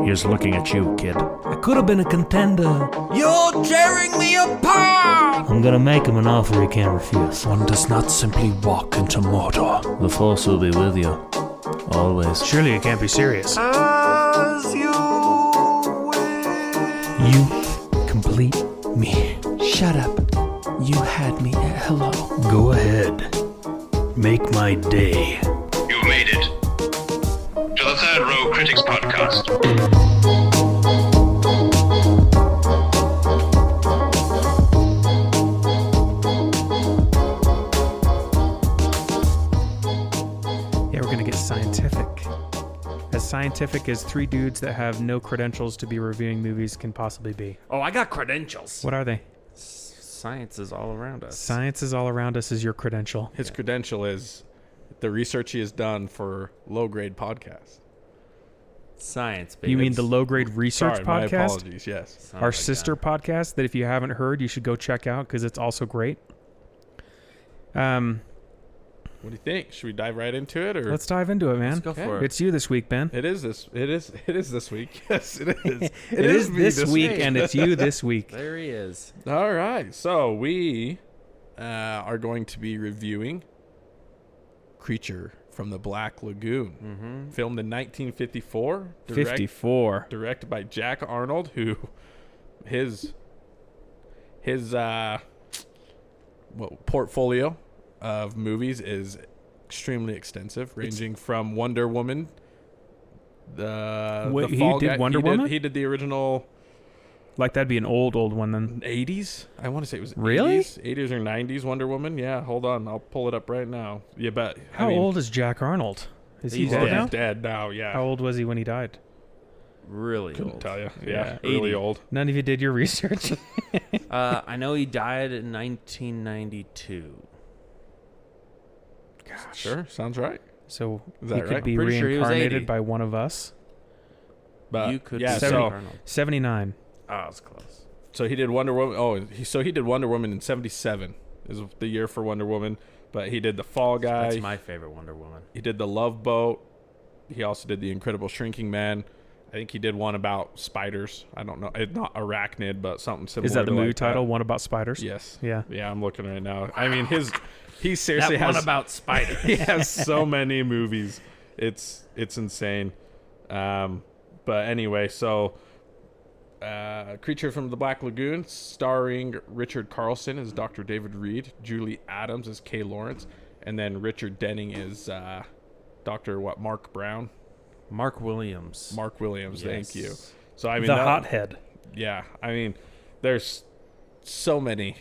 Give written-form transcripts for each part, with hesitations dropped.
Here's looking at you, kid. I could have been a contender. You're tearing me apart! I'm gonna make him an offer he can't refuse. One does not simply walk into Mordor. The Force will be with you. Always. Surely you can't be serious. As you wish. You complete me. Shut up. You had me at hello. Go ahead. Make my day. You made it to the Third Row Critics podcast. Yeah, we're gonna get scientific. As scientific as three dudes that have no credentials to be reviewing movies can possibly be. Oh, I got credentials. What are they? Science is all around us. Science is all around us is your credential. His credential is the research he has done for low-grade podcasts. Science, baby. You mean the low-grade research Sorry, my podcast? apologies, yes. Oh Our my sister God. podcast that if you haven't heard, you should go check out because it's also great. What do you think? Should we dive right into it, or Let's dive into it, man. Let's go for it. It's you this week, Ben. It is this week. Yes, it is. It is me this week, and it's you this week. There he is. All right, so we are going to be reviewing Creature from the Black Lagoon, filmed in 1954. 54. Directed by Jack Arnold, who his portfolio of movies is extremely extensive, ranging from Wonder Woman. Wait, the he Fall did Guy. Wonder Woman? He did the original Like that'd be an old one then. 80s. I want to say it was Really? 80s or 90s Wonder Woman. Yeah, hold on, I'll pull it up right now. Yeah, but How old is Jack Arnold? Is he He's dead now? Dead now. Yeah, How old was he when he died? Really couldn't old. tell you. Yeah. Yeah, really 80. old. None of you did your research. I know he died in 1992. Sure, sounds right. So Is he that could right? be Pretty sure he was 80. reincarnated by one of us. But You could yeah, be Seventy- so Arnold. 79. Oh, it's close. so he did Wonder Woman. Oh, he did Wonder Woman in 77 is the year for Wonder Woman. But he did the Fall Guy. That's my favorite Wonder Woman. He did the Love Boat. He also did the Incredible Shrinking Man. I think he did one about spiders. I don't know. It's not arachnid, but something similar. Is that the to movie like title? That. One about spiders? Yes. Yeah. Yeah, I'm looking right now. I mean, he seriously That has one about spiders. he has so many movies. It's insane. But anyway, so Creature from the Black Lagoon, starring Richard Carlson as Dr. David Reed, Julie Adams as Kay Lawrence, and then Richard Denning is Dr. Mark Brown. Mark Williams. Mark Williams, thank you. Yes. So I mean, The hothead. yeah, I mean, there's so many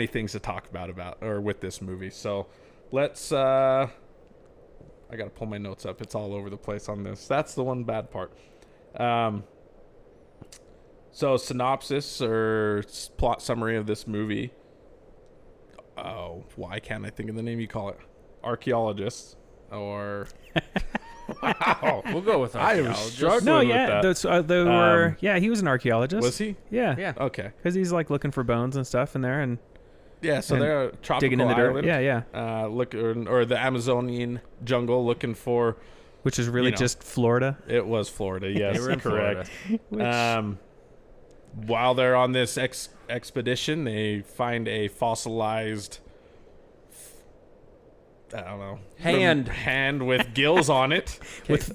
things to talk about or with this movie. So let's I gotta pull my notes up. It's all over the place on this. That's the one bad part. So synopsis or plot summary of this movie. Oh, why can't I think of the name you call it? Archaeologists or wow. We'll go with I am archaeologist. struggling No, with yeah. that. They were, yeah, he was an archaeologist. Was he? Yeah. Yeah. Okay. Because he's like looking for bones and stuff in there and Yeah, so And they're a tropical digging in the dirt. island. Yeah, yeah. Or the Amazonian jungle looking for. Which is really You know. just Florida. It was Florida. Yes, They were in correct. Which, While they're on this expedition, they find a fossilized, I don't know, hand with gills on it. with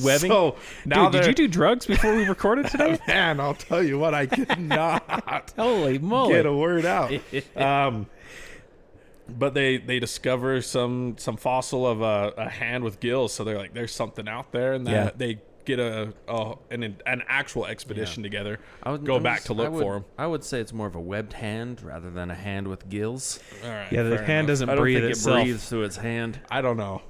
webbing. So now Dude, did you do drugs before we recorded today? Man, I'll tell you what, I could not Holy moly. get a word out. But they discover some fossil of a hand with gills, so they're like, there's something out there, and that Yeah. they get an actual expedition together. would Go back to look for him. I would say it's more of a webbed hand rather than a hand with gills. All right, Yeah, the fair hand enough. doesn't I don't breathe think itself. it breathes through its hand. I don't know.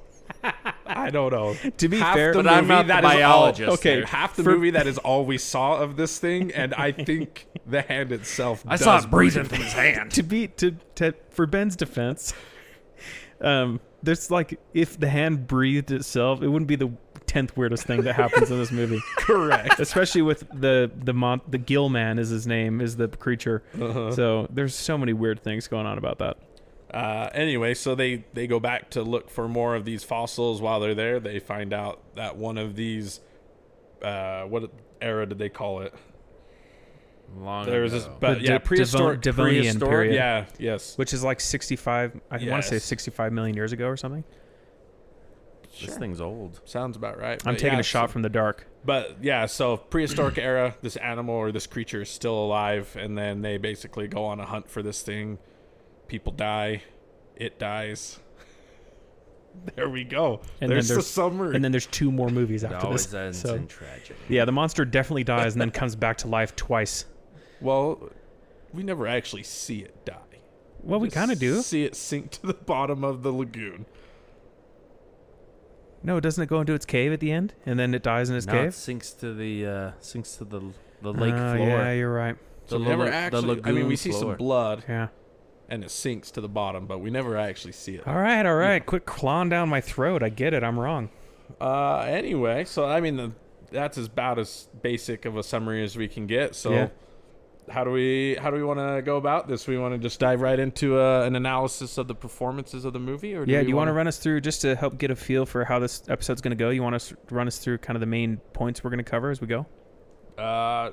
I don't know. To be Half fair, the But I'm movie not the that is all- biologist okay, there. half the For- movie that is all we saw of this thing, and I think the hand itself. I does saw it breathing breathe. from his hand. to for Ben's defense, there's like if the hand breathed itself, it wouldn't be the 10th weirdest thing that happens in this movie. Correct. Especially with the Gill Man is his name, is the creature. So there's so many weird things going on about that. Anyway, so they go back to look for more of these fossils. While they're there, they find out that one of these what era did they call it? Long There was ago. this, but The yeah, prehistoric Devonian period. Yeah, yes. Which is like 65. I want to say Yes. 65 million years ago or something. This thing's old. Sounds about right. I'm But taking yeah, a shot from the dark. But yeah, so prehistoric era, this animal or this creature is still alive, and then they basically go on a hunt for this thing. People die. It dies. There we go. And There's then the summary. And then there's 2 more movies It after always this. ends So, in tragedy. yeah, the monster definitely dies and then comes back to life twice. Well, we never actually see it die. Well, we Just kind of do. see it sink to the bottom of the lagoon. No, doesn't it go into its cave at the end and then it dies in its No, it cave? sinks to the lake floor. Yeah, you're right. So The we never la- the actually. I mean, we lagoon see floor. some blood Yeah. and it sinks to the bottom, but we never actually see it. All right. Quit clawing down my throat. I get it. I'm wrong. Anyway, so I mean, that's about as basic of a summary as we can get. So, Yeah. how do we want to go about this? We want to just dive right into an analysis of the performances of the movie, or Do you want to run us through just to help get a feel for how this episode's going to go? You want to run us through kind of the main points we're going to cover as we go?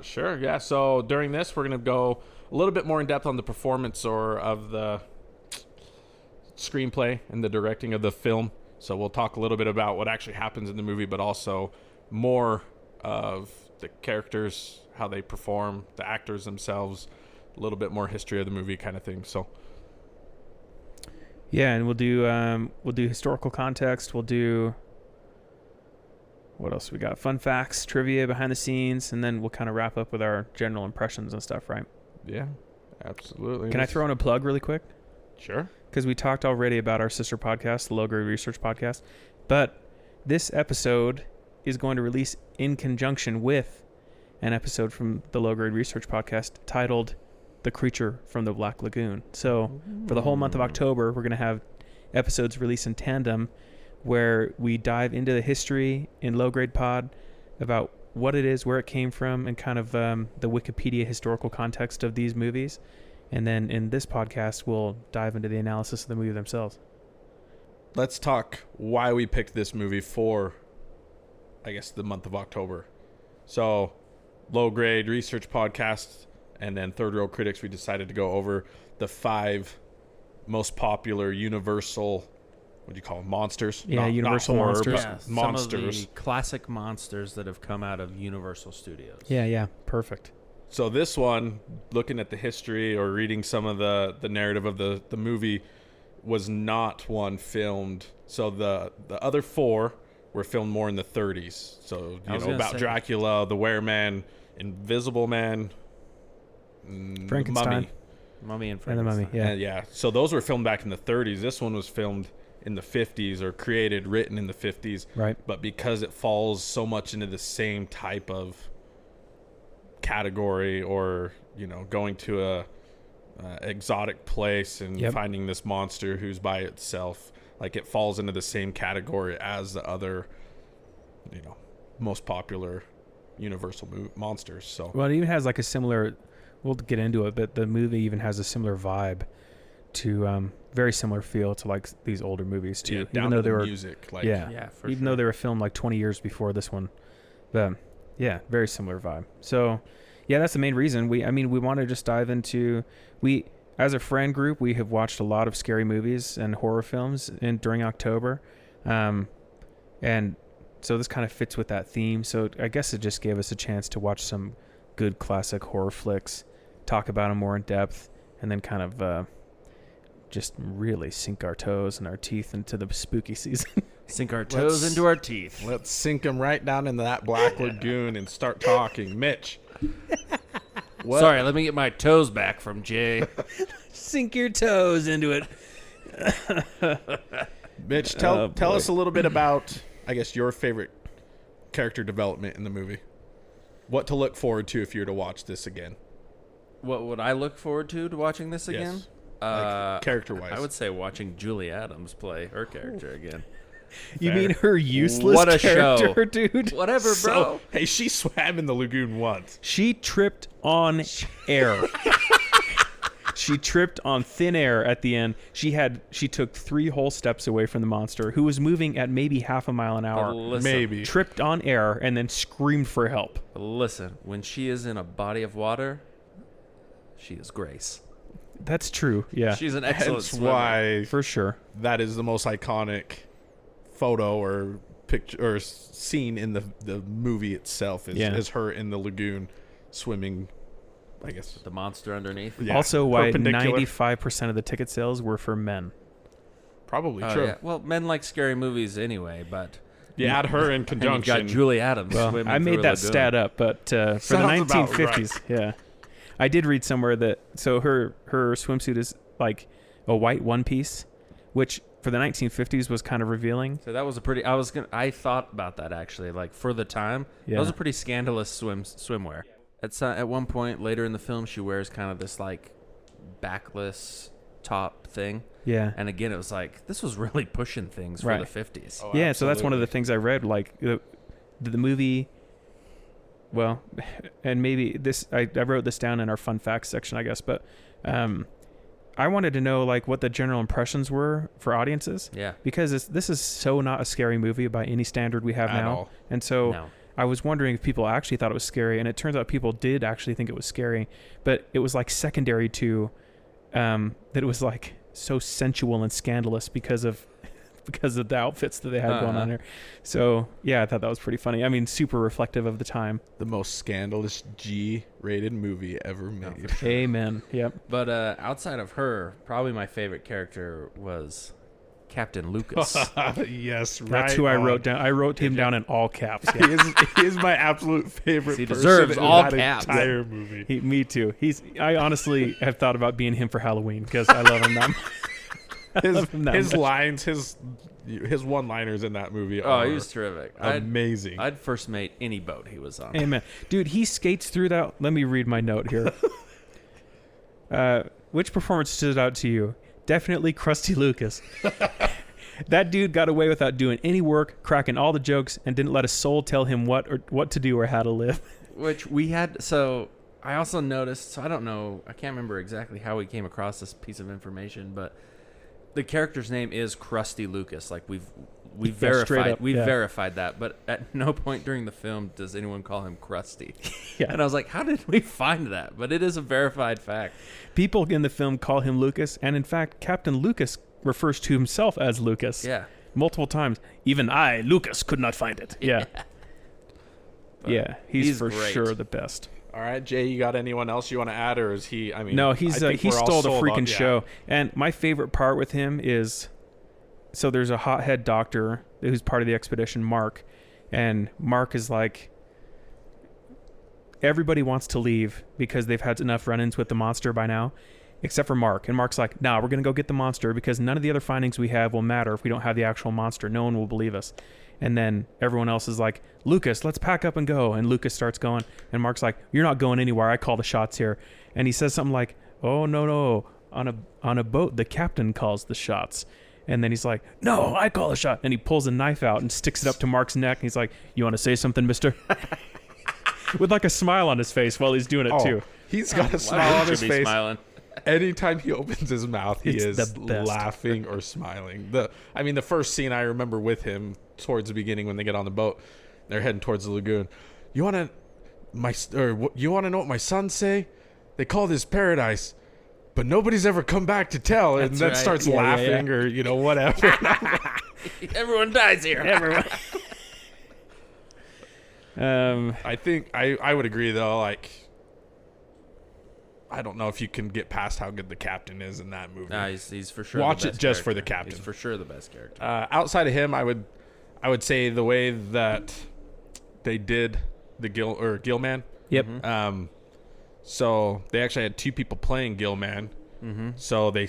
Sure. Yeah. So during this, we're going to go a little bit more in depth on the performance or of the screenplay and the directing of the film. So we'll talk a little bit about what actually happens in the movie, but also more of the characters, how they perform, the actors themselves, a little bit more history of the movie kind of thing. So Yeah, and we'll do historical context. We'll do what else we got? Fun facts, trivia, behind the scenes, and then we'll kind of wrap up with our general impressions and stuff, right? yeah, absolutely. Can I throw in a plug really quick? Sure. Because we talked already about our sister podcast, the Low Grade Research Podcast, but this episode is going to release in conjunction with an episode from the Low Grade Research Podcast titled "The Creature from the Black Lagoon." So for the whole month of October, we're going to have episodes released in tandem where we dive into the history in Low Grade Pod about what it is, where it came from, and kind of the Wikipedia historical context of these movies. And then in this podcast, we'll dive into the analysis of the movie themselves. Let's talk why we picked this movie for, I guess, the month of October. So, Low Grade Research Podcast and then Third Row Critics, we decided to go over the 5 most popular Universal, what do you call them, monsters? Yeah, Universal horror, monsters. but Yeah, some monsters. of the classic monsters that have come out of Universal Studios. Yeah, perfect. So this one, looking at the history or reading some of the narrative of the movie, was not one filmed. So the other 4 were filmed more in the 30s. So, I was you know, gonna about say- Dracula, the Wereman, Invisible Man, Frankenstein. Mummy and And the Mummy, Frankenstein. yeah. Yeah. So those were filmed back in the 30s. This one was filmed in the 50s or created, written in the 50s. Right. But because it falls so much into the same type of category, or, you know, going to a exotic place and Yep. finding this monster who's by itself, like, it falls into the same category as the other, you know, most popular Universal monsters. So Well, it even has like a similar, we'll get into it, but the movie even has a similar vibe to, very similar feel to like these older movies too. yeah, even down though to they the were, music, like, Yeah, for even sure. though they were filmed like 20 years before this one. But yeah, very similar vibe. So yeah, that's the main reason we want to just dive into, as a friend group, we have watched a lot of scary movies and horror films during October. And so this kind of fits with that theme. So I guess it just gave us a chance to watch some good classic horror flicks, talk about them more in depth, and then kind of just really sink our toes and our teeth into the spooky season. Sink our toes into our teeth. let's sink them right down into that Black Lagoon and start talking. Mitch. What? Sorry, let me get my toes back from Jay. Sink your toes into it. Mitch, tell boy. us a little bit about, I guess, your favorite character development in the movie. What to look forward to if you were to watch this again. What would I look forward to watching this again? Yes. Like, character-wise. I would say watching Julie Adams play her character again. You mean her useless What a character, show. dude? Whatever, bro. So, hey, she swam in the lagoon once. She tripped on air. She tripped on thin air at the end. She took 3 whole steps away from the monster, who was moving at maybe half a mile an hour. Maybe. Tripped on air and then screamed for help. Listen, when she is in a body of water, she is grace. That's true. Yeah. She's an excellent That's swimmer. why For sure. that is the most iconic photo or picture or scene in the movie itself is her in the lagoon swimming, I guess. The monster underneath. Yeah, Also, why perpendicular. 95% of the ticket sales were for men. Probably Oh, true. yeah. Well, men like scary movies anyway, but You add her in and you conjunction. got Julie Adams. Well, swimming I through made a that lagoon. stat up, but for the Sounds about 1950s, yeah. I did read somewhere that her swimsuit is like a white one piece, which for the 1950s was kind of revealing. So that was a pretty. I thought about that actually. Like for the time, Yeah. that was a pretty scandalous swimwear. At one point later in the film, she wears kind of this like backless top thing. Yeah. And again, it was like this was really pushing things for Right. the 50s. Oh, Yeah, so that's one of absolutely. the things I read. Like the movie, well, and maybe this I wrote this down in our fun facts section, I guess. But I wanted to know like what the general impressions were for audiences. Yeah. Because this is so not a scary movie by any standard we have At now, all. and so No. I was wondering if people actually thought it was scary, and it turns out people did actually think it was scary, but it was like secondary to that it was like so sensual and scandalous because of the outfits that they had going on there. So yeah, I thought that was pretty funny. I mean, super reflective of the time. The most scandalous G-rated movie ever made. Amen. Yep. But outside of her, probably my favorite character was Captain Lucas. Yes, right. That's who I on. wrote down. I wrote him down in all caps. Yeah. He is my absolute favorite He person deserves in all that caps. entire movie. Me too. I honestly have thought about being him for Halloween because I love him that much. His lines, his one-liners in that movie Oh, are he was terrific. amazing. I'd first mate any boat he was on. Amen. Dude, he skates through that. Let me read my note here. Which performance stood out to you? Definitely Krusty Lucas. That dude got away without doing any work, cracking all the jokes, and didn't let a soul tell him what to do or how to live. Which we had. So I also noticed. So I don't know. I can't remember exactly how we came across this piece of information, but the character's name is Krusty Lucas. Like we've Yeah, straight verified. up, We've yeah. verified that. But at no point during the film does anyone call him Krusty. Yeah. And I was like, how did we find that? But it is a verified fact. People in the film call him Lucas, and in fact, Captain Lucas refers to himself as Lucas. Yeah. Multiple times. Even I, Lucas, could not find it. Yeah. Yeah, he's for great. sure the best. All right, Jay, you got anyone else you want to add, or is he? I mean, No, I he think we're all stole the sold freaking on- yeah. show. And my favorite part with him is, so there's a hothead doctor who's part of the expedition, Mark, and Mark is like, everybody wants to leave because they've had enough run-ins with the monster by now, except for Mark. And Mark's like, nah, we're going to go get the monster because none of the other findings we have will matter if we don't have the actual monster. No one will believe us. And then everyone else is like, Lucas, let's pack up and go. And Lucas starts going. And Mark's like, you're not going anywhere. I call the shots here. And he says something like, oh, no. On a boat, the captain calls the shots. And then he's like, no, I call the shot. And he pulls a knife out and sticks it up to Mark's neck. And he's like, you want to say something, mister? With like a smile on his face while he's doing it, too. He's got a Why smile on would his you be face. smiling? Anytime he opens his mouth, he It's is the best. laughing or smiling. The first scene I remember with him towards the beginning when they get on the boat, they're heading towards the lagoon. You want to know what my sons say? They call this paradise, but nobody's ever come back to tell. And That's then right. starts Yeah, laughing or whatever. Everyone dies here. Everyone. I think I would agree though. Like, I don't know if you can get past how good the captain is in that movie. Nah, he's for sure. Watch the it best just for character. the captain. He's for sure the best character. Outside of him, I would say the way that they did the Gilman. Yep. So they actually had 2 people playing Gilman. So the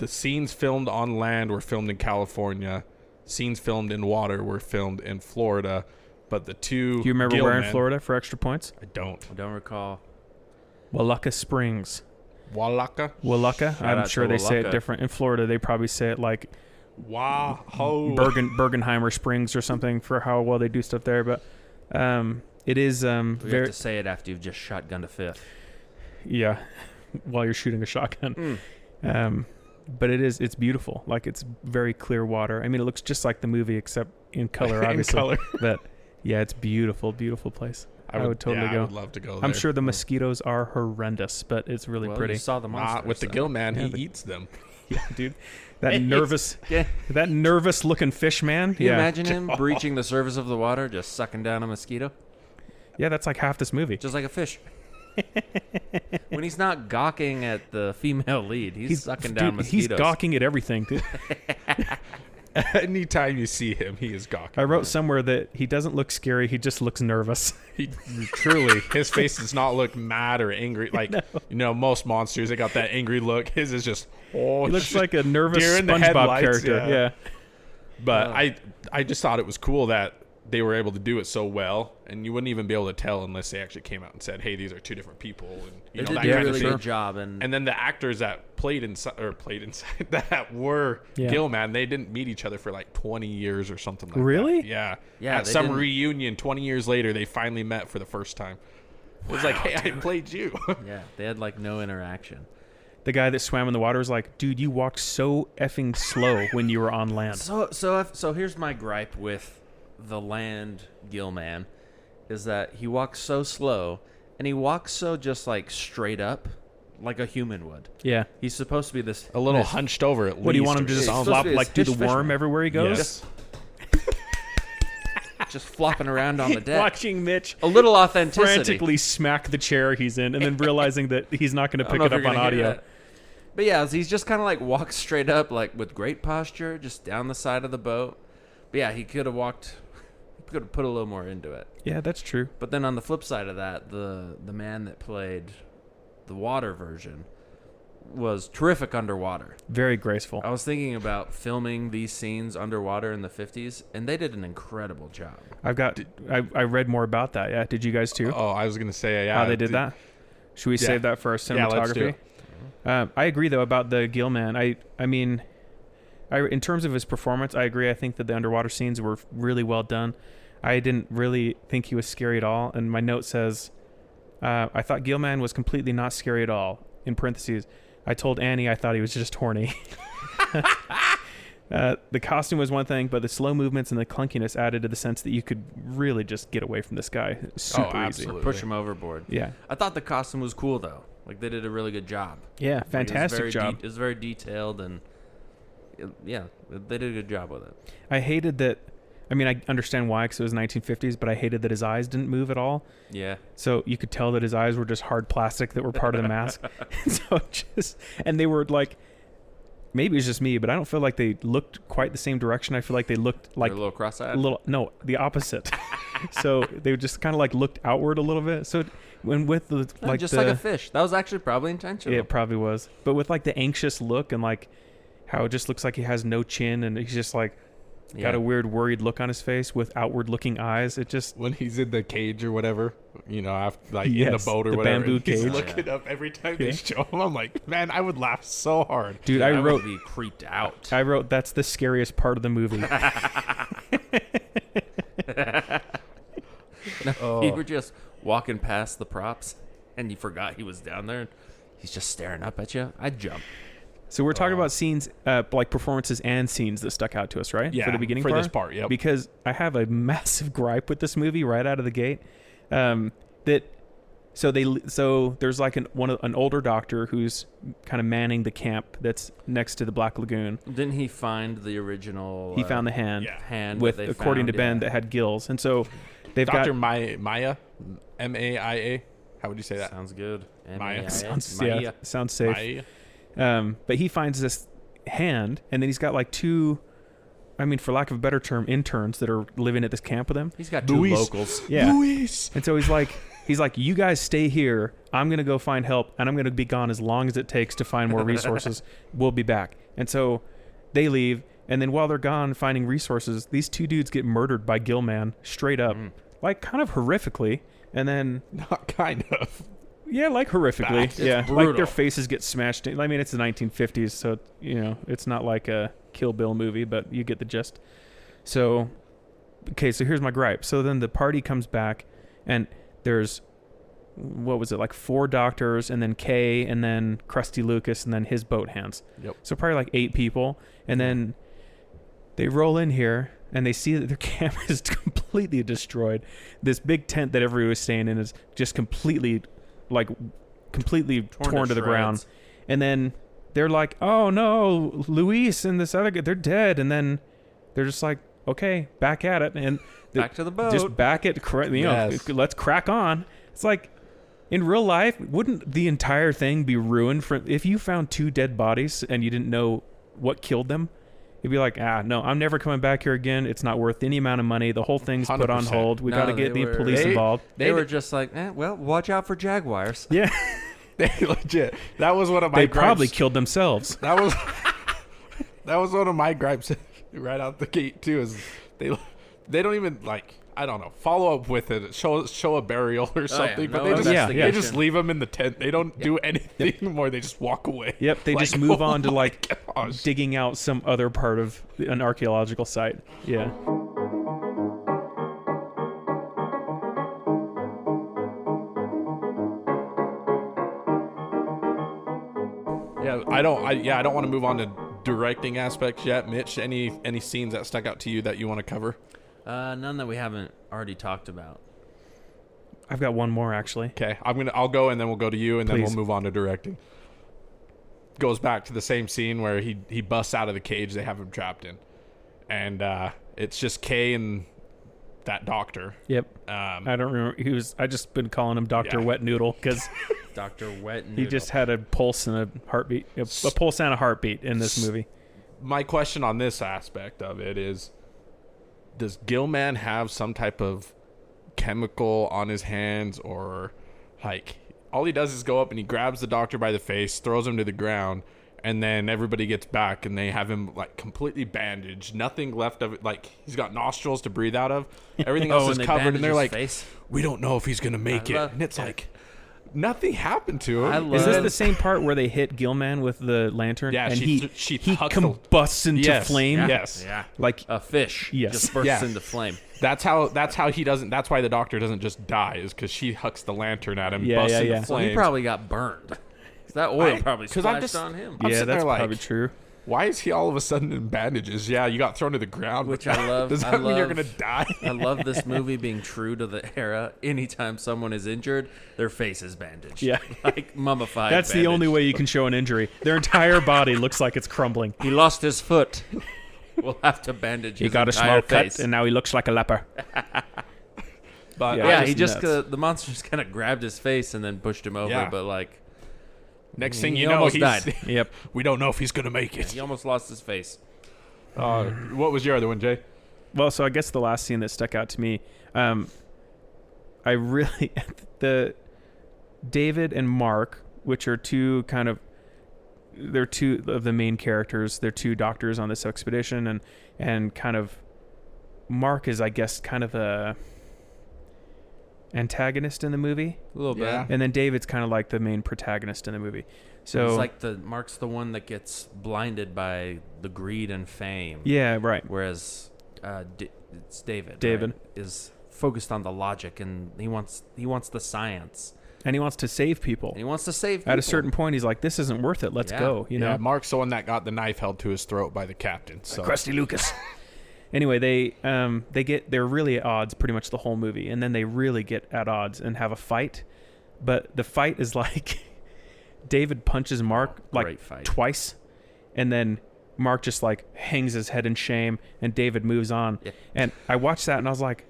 scenes filmed on land were filmed in California. Scenes filmed in water were filmed in Florida. But the 2 Do you remember where in Gilman- Florida for extra points? I don't. I don't recall. Wallaka Springs. Wallaka? Wallaka? Shout I'm out sure to they say it Wallaka. different. In Florida, they probably say it like Wahoo. Bergenheimer Springs or something for how well they do stuff there. But it is We have very... to say it after you've just shotgunned a fifth. Yeah. while you're shooting a shotgun. But it's beautiful. Like, it's very clear water. I mean, it looks just like the movie except in color, obviously. color. But yeah, it's beautiful, beautiful place. I would totally go. I would love to go there. I'm sure the mosquitoes are horrendous, but it's really pretty. You saw the monster. With the gill man, he eats them. Yeah, dude. That nervous looking fish man. Can you imagine him breaching the surface of the water, just sucking down a mosquito? Yeah, that's like half this movie. Just like a fish. When he's not gawking at the female lead, he's sucking down mosquitoes. He's gawking at everything, dude. Anytime you see him, he is gawking. I wrote somewhere that he doesn't look scary. He just looks nervous. Truly, his face does not look mad or angry. Like, most monsters, they got that angry look. His is just, he looks like a nervous deer in the SpongeBob headlights, character. Yeah. But I just thought it was cool that they were able to do it so well, and you wouldn't even be able to tell unless they actually came out and said, "Hey, these are two different people." And They that did a kind really of thing. good job. And then the actors that played inside that were Gilman, they didn't meet each other for like 20 years or something like Really? that. Yeah. Yeah, At they some didn't- reunion 20 years later, they finally met for the first time. It was like, "Hey, I played you." yeah, they had like no interaction. The guy that swam in the water was like, dude, you walked so effing slow when you were on land. So here's my gripe with the land Gilman, is that he walks so slow, and he walks so just like straight up, like a human would. Yeah. He's supposed to be this A little hunched over at least. What do you want him to or just something. flop, supposed to be like do the his fish worm man. everywhere he goes? Yes. just flopping around on the deck. Watching Mitch A little authenticity. frantically smack the chair he's in and then realizing that he's not going to I don't pick know it if up you're on gonna hear audio. that. But yeah, he's just kind of like walks straight up, like with great posture, just down the side of the boat. But yeah, he could have put a little more into it. Yeah, that's true. But then on the flip side of that, the man that played the water version was terrific underwater. Very graceful. I was thinking about filming these scenes underwater in the 50s, and they did an incredible job. I read more about that. Yeah, did you guys too? Oh, I was gonna say, yeah. How they did that? Should we save that for our Yeah, let's do cinematography? it. I agree though about the Gilman. I mean, in terms of his performance, I agree. I think that the underwater scenes were really well done. I didn't really think he was scary at all. And my note says, I thought Gilman was completely not scary at all. In parentheses, I told Annie I thought he was just horny. The costume was one thing, but the slow movements and the clunkiness added to the sense that you could really just get away from this guy super easy. absolutely. Push him overboard. Yeah. I thought the costume was cool, though. Like, they did a really good job. Yeah, Like, fantastic job. It was very detailed, and yeah, they did a good job with it. I hated that. I mean, I understand why, because it was 1950s, but I hated that his eyes didn't move at all. Yeah. So you could tell that his eyes were just hard plastic that were part of the mask. And they were like, maybe it's just me, but I don't feel like they looked quite the same direction. I feel like they looked like They're a little cross-eyed. no, the opposite. So they just kind of like looked outward a little bit. So when with the like just like a fish. That was actually probably intentional. it probably was, but with like the anxious look and like how it just looks like he has no chin and he's just like got a weird worried look on his face with outward looking eyes. It just When he's in the cage or whatever, after, like in Yes, the boat or the whatever, bamboo and he's cage. looking up every time they show him. I'm like, man, I would laugh so hard. dude, I I wrote would be creeped out. that's the scariest part of the movie. You were just walking past the props, and you forgot he was down there. And he's just staring up at you. I'd jump. So we're talking about scenes, like performances and scenes that stuck out to us, right? Yeah, for the beginning for part? this part, yep. Because I have a massive gripe with this movie right out of the gate. So there's like an older doctor who's kind of manning the camp that's next to the Black Lagoon. Didn't he find the original? He found the hand, hand with, that they according found, to Ben, yeah. that had gills, and so they've Dr. got. Maya, M-A-I-A. How would you say that? Sounds good. Maya. M-A-I-A? Sounds, Maya. yeah, sounds safe. Maya. But he finds this hand, and then he's got like two, I mean, for lack of a better term, interns that are living at this camp with him. He's got two Luis. locals. Yeah. Luis. And so he's like, you guys stay here. I'm going to go find help, and I'm going to be gone as long as it takes to find more resources. We'll be back. And so they leave, and then while they're gone finding resources, these two dudes get murdered by Gilman straight up, like kind of horrifically. And then, Not kind of. yeah, like horrifically. It's Yeah, like brutal. their faces get smashed in. I mean, it's the 1950s, so, it's not like a Kill Bill movie, but you get the gist. So, okay, so here's my gripe. So then the party comes back, and there's what was it, like 4 doctors, and then Kay, and then Krusty Lucas, and then his boat hands. Yep. So probably like 8 people. And then they roll in here, and they see that their camera is completely destroyed. This big tent that everybody was staying in is just completely torn to the ground. And then they're like, oh no, Luis and this other guy, they're dead. And then they're just like, okay, back at it. And Back to the boat. Just back it, let's crack on. It's like, in real life, wouldn't the entire thing be ruined if you found 2 dead bodies and you didn't know what killed them? You'd be like, no, I'm never coming back here again. It's not worth any amount of money. The whole thing's put on 100%. We got to get the police involved. They were just like, well, watch out for jaguars. Yeah. They legit. That was one of my They gripes. probably killed themselves. That was one of my gripes right out the gate too. Is they don't even I don't know, follow up with it, show a burial or something, but they just leave them in the tent. They don't do anything more. They just walk away. Yep, they just move on to digging out some other part of an archaeological site. Yeah. I don't want to move on to directing aspects yet. Mitch, any scenes that stuck out to you that you want to cover? None that we haven't already talked about. I've got one more, actually. Okay, I'll go, and then we'll go to you, and then Please. we'll move on to directing. Goes back to the same scene where he busts out of the cage they have him trapped in, and it's just Kay and that doctor. Yep. I don't remember. I just been calling him Dr. Wet Noodle because Dr. Wet Noodle. he just had a pulse and a heartbeat, a pulse and a heartbeat in this movie. My question on this aspect of it is, does Gilman have some type of chemical on his hands, or all he does is go up and he grabs the doctor by the face, throws him to the ground, and then everybody gets back and they have him completely bandaged, nothing left of it. He's got nostrils to breathe out of, everything else is covered, and they're like, we don't know if he's gonna make it. And it's nothing happened to him. Is this the same part where they hit Gilman with the lantern? Yeah, and she combusts into flame. Yes. Yeah. Like a fish. Yes. Just bursts into flame. That's how he doesn't. That's why the doctor doesn't just die, is because she hucks the lantern at him, busts into flames. So he probably got burned. That oil probably splashed on him. Yeah, that's probably true. Why is he all of a sudden in bandages? Yeah, you got thrown to the ground. Which I love. Does that mean you're going to die? I love this movie being true to the era. Anytime someone is injured, their face is bandaged. Yeah. Mummified. That's the only way you can show an injury. Their entire body looks like it's crumbling. He lost his foot. We'll have to bandage his He got a entire small face. cut, and now he looks like a leper. But he just the monster just kind of grabbed his face and then pushed him over. Yeah. But next thing he you know, almost he's died. Yep. We don't know if he's going to make it. He almost lost his face. What was your other one, Jay? Well, so I guess the last scene that stuck out to me, I really the David and Mark, which are they're two of the main characters. They're 2 doctors on this expedition, and kind of Mark is, I guess, kind of a antagonist in the movie, A little bit. and then David's kind of like the main protagonist in the movie. So it's like Mark's the one that gets blinded by the greed and fame. Yeah, right. Whereas it's David. David right, is focused on the logic, and he wants the science, and he wants to save people. and he wants to save people. At a certain point, he's like, "This isn't worth it. Let's go." You know, Mark's the one that got the knife held to his throat by the captain. So. Krusty Lucas. Anyway, they're really at odds pretty much the whole movie, and then they really get at odds and have a fight. But the fight is David punches Mark twice, and then Mark just hangs his head in shame, and David moves on. Yeah. And I watched that and I was like,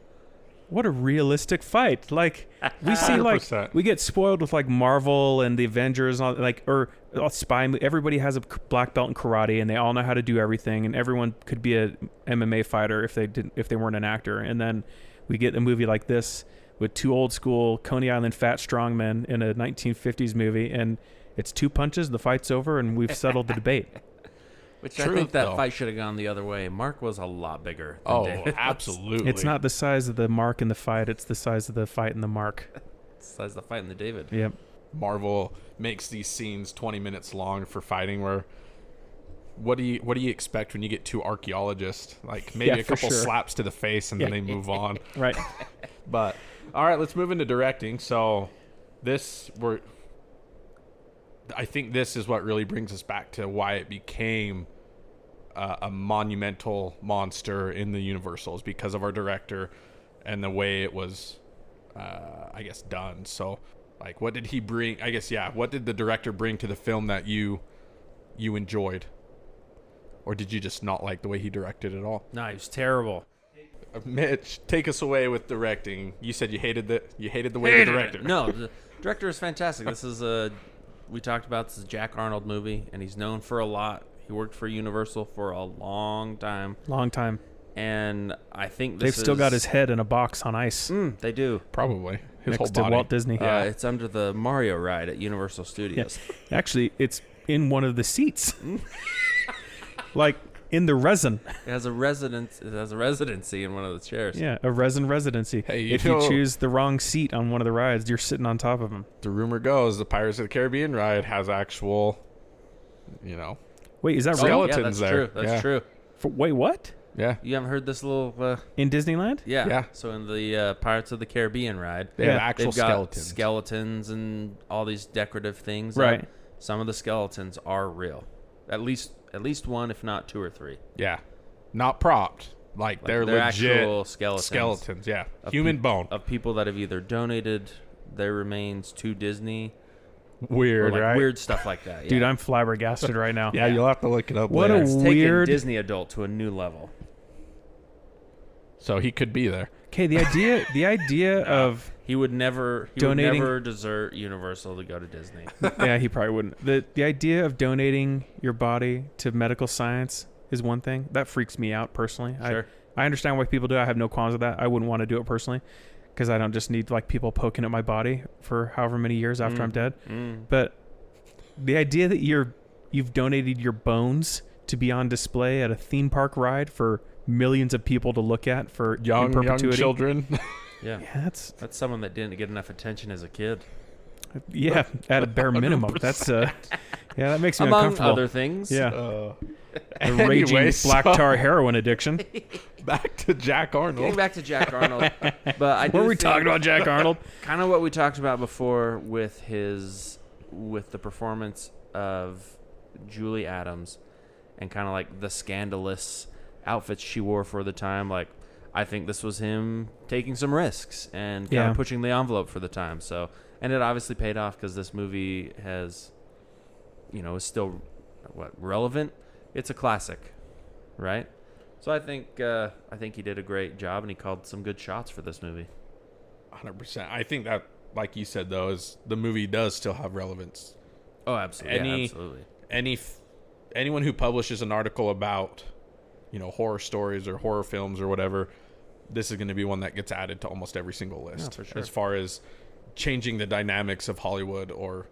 what a realistic fight. We see 100%. we get spoiled with Marvel and the Avengers and all, or spy. Everybody has a black belt in karate and they all know how to do everything, and everyone could be a MMA fighter if they weren't an actor. And then we get a movie like this with 2 old school Coney Island fat strongmen in a 1950s movie, and it's 2 punches, the fight's over, and we've settled the debate. Which I think that fight should have gone the other way. Mark was a lot bigger than David. Absolutely. It's not the size of the mark in the fight, it's the size of the fight in the mark. It's the size of the fight in the David. Yep. Marvel makes these scenes 20 minutes long for fighting, where what do you expect when you get 2 archaeologists? Maybe a couple slaps to the face and then they move on. Right. But all right, let's move into directing. So I think this is what really brings us back to why it became a monumental monster in the Universals, because of our director and the way it was, I guess, done. So, like, what did he bring? I guess, yeah. What did the director bring to the film that you enjoyed, or did you just not like the way he directed it all? No, he was terrible. Mitch, take us away with directing. You said you hated the way he directed. No, the director is fantastic. This is we talked about, this is a Jack Arnold movie, and he's known for a lot. He worked for Universal for a long time. And I think they've still got his head in a box on ice. They do. Probably. His Next whole to body. Walt Disney. It's under the Mario ride at Universal Studios. Yeah. Actually, it's in one of the seats. Like, in the resin. It has a residency in one of the chairs. Yeah, a resin residency. Hey, if you choose the wrong seat on one of the rides, you're sitting on top of him. The rumor goes the Pirates of the Caribbean ride has actual, Wait, is that real? Yeah, skeletons that's there. true. That's true. Wait, what? Yeah. You haven't heard this little... In Disneyland? Yeah. Yeah. So in the Pirates of the Caribbean ride, They have actual they've got skeletons. skeletons and all these decorative things. Right. Some of the skeletons are real. At least one, if not two or three. Yeah. Not propped. Like they're legit actual skeletons. Yeah. Of Human bone. Of people that have either donated their remains to Disney Weird, or like right? weird stuff like that. Yeah. Dude, I'm flabbergasted right now. Yeah, you'll have to look it up What later. a It's taken weird... Disney adult to a new level. So he could be there. Okay, the idea of... He would never desert Universal to go to Disney. Yeah, he probably wouldn't. The idea of donating your body to medical science is one thing. That freaks me out personally. Sure. I understand why people do it. I have no qualms with that. I wouldn't want to do it personally because I don't just need like people poking at my body for however many years after I'm dead. But the idea that you've donated your bones to be on display at a theme park ride for millions of people to look at for Young children. Yeah. That's someone that didn't get enough attention as a kid. Yeah, at a bare minimum. That's that makes me Among uncomfortable. other things. Yeah. Uh, The raging anyway, black so- tar heroin addiction. Back to Jack Getting Arnold. back to Jack Arnold, but I do What were we think talking about, Jack Arnold? kind of what we talked about before with the performance of Julie Adams, and kind of like the scandalous outfits she wore for the time. Like, I think this was him taking some risks and kind of pushing the envelope for the time. So, and it obviously paid off because this movie has, is still relevant. It's a classic, right? So I think he did a great job, and he called some good shots for this movie. 100%. I think that, like you said, though, is the movie does still have relevance. Oh, absolutely. Absolutely. Anyone who publishes an article about, horror stories or horror films or whatever, this is going to be one that gets added to almost every single list. Yeah, for sure. As far as changing the dynamics of Hollywood or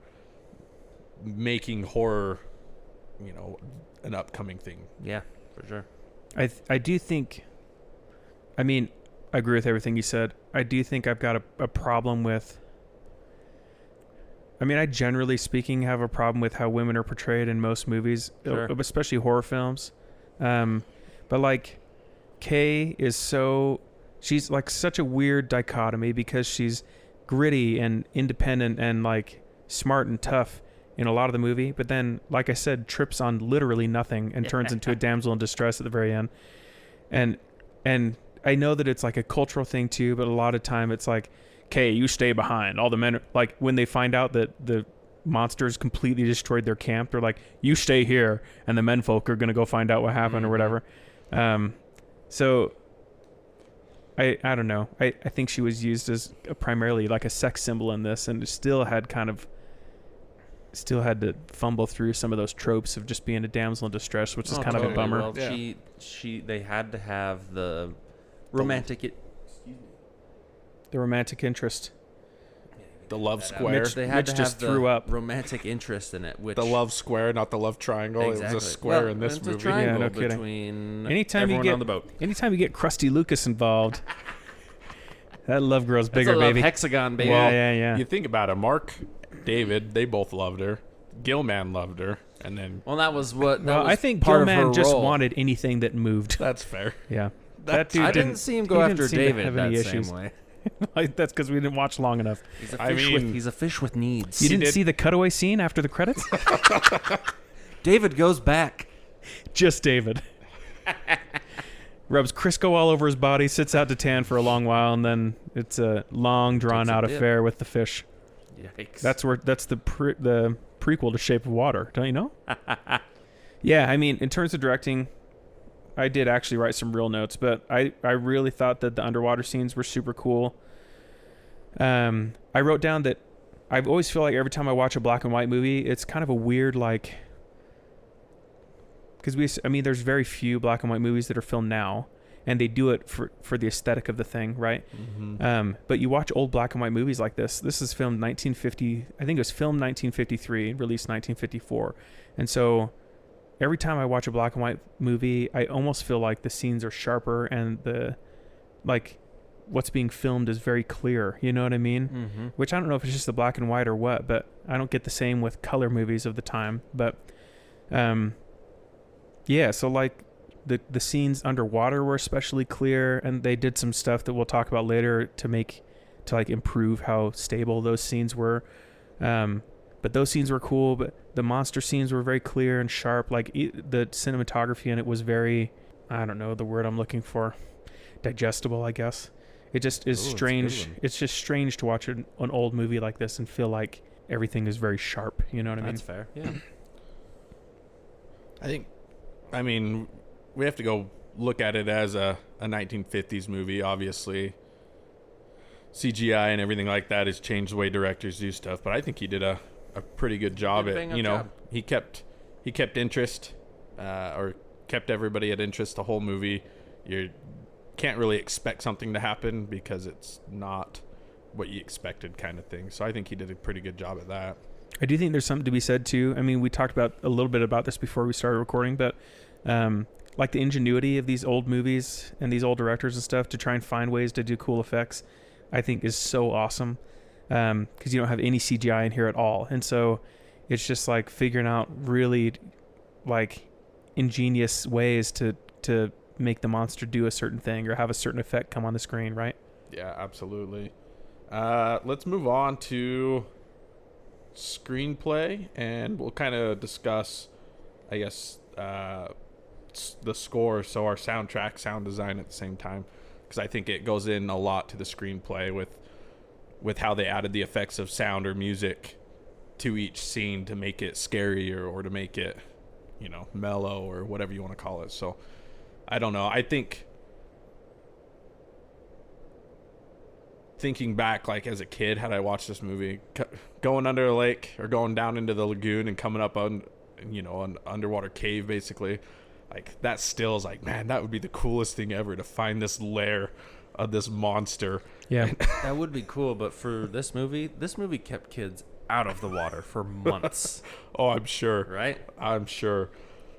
making horror, an upcoming thing. Yeah, for sure. I do think, I agree with everything you said. I do think I've got a problem with, I generally speaking have a problem with how women are portrayed in most movies, especially horror films. But like, Kay is she's like such a weird dichotomy because she's gritty and independent and like smart and tough in a lot of the movie, but then, like I said, trips on literally nothing and turns into a damsel in distress at the very end. And I know that it's like a cultural thing too, but a lot of time it's like, okay, you stay behind. All the men, like when they find out that the monsters completely destroyed their camp, they're like, you stay here, and the menfolk are going to go find out what happened or whatever. So I don't know. I think she was used as primarily like a sex symbol in this, and still had to fumble through some of those tropes of just being a damsel in distress, which is kind of a bummer. Well, they had to have the romantic The romantic interest. The love square. They had Mitch to just have threw the up. romantic interest in it. Which The love square, not the love triangle. exactly. It was a square in this it's movie. A triangle Yeah, no kidding. between Anytime everyone on the boat. Anytime you get Krusty Lucas involved, that love girl's That's bigger, a love baby. hexagon, baby. Yeah. You think about it, Mark, David, they both loved her. Gilman loved her, and then Well, that was what. That Well, was I think part of Gilman her just role. wanted anything that moved. that's fair. Yeah. That dude I didn't see him go he after didn't seem to David have that any same issues. way. Like, that's because we didn't watch long enough. He's a fish with needs. You didn't see the cutaway scene after the credits? David goes back. Just David. Rubs Crisco all over his body, sits out to tan for a long while, and then it's a long, drawn-out affair with the fish. Yikes. That's the prequel to Shape of Water. Don't you know? Yeah, I mean, in terms of directing, I did actually write some real notes, but I really thought that the underwater scenes were super cool. I wrote down that I always feel like every time I watch a black and white movie, it's kind of a weird, like... Because there's very few black and white movies that are filmed now, and they do it for the aesthetic of the thing, right? Mm-hmm. But you watch old black and white movies like this. This is filmed 1950. I think it was filmed 1953, released 1954, and so every time I watch a black and white movie, I almost feel like the scenes are sharper and what's being filmed is very clear. You know what I mean? Mm-hmm. Which I don't know if it's just the black and white or what, but I don't get the same with color movies of the time. But, yeah, so like the scenes underwater were especially clear, and they did some stuff that we'll talk about later to improve how stable those scenes were. But those scenes were cool, but the monster scenes were very clear and sharp. Like the cinematography in it was very, I don't know the word I'm looking for, digestible, I guess. It just is strange. It's just strange to watch an old movie like this and feel like everything is very sharp. You know what I mean? That's fair. Yeah. I mean, we have to go look at it as a 1950s movie, obviously. CGI and everything like that has changed the way directors do stuff, but I think he did a pretty good job at, he kept interest, or kept everybody at interest the whole movie. You can't really expect something to happen because it's not what you expected, kind of thing. So I think he did a pretty good job at that. I do think there's something to be said too. I mean, we talked about a little bit about this before we started recording, but like the ingenuity of these old movies and these old directors and stuff to try and find ways to do cool effects, I think is so awesome. Because you don't have any CGI in here at all, and so it's just like figuring out really like ingenious ways to make the monster do a certain thing or have a certain effect come on the screen, right? Yeah, absolutely. Let's move on to screenplay, and we'll kind of discuss, I guess, the score, so our soundtrack, sound design at the same time, because I think it goes in a lot to the screenplay with how they added the effects of sound or music to each scene to make it scarier or to make it, mellow or whatever you want to call it. So I don't know. I think thinking back, like as a kid, had I watched this movie, going under a lake or going down into the lagoon and coming up on, an underwater cave, basically, like that still is like, man, that would be the coolest thing ever to find this lair of this monster. Yeah. That would be cool, but for this movie kept kids out of the water for months. Oh, I'm sure. Right? I'm sure.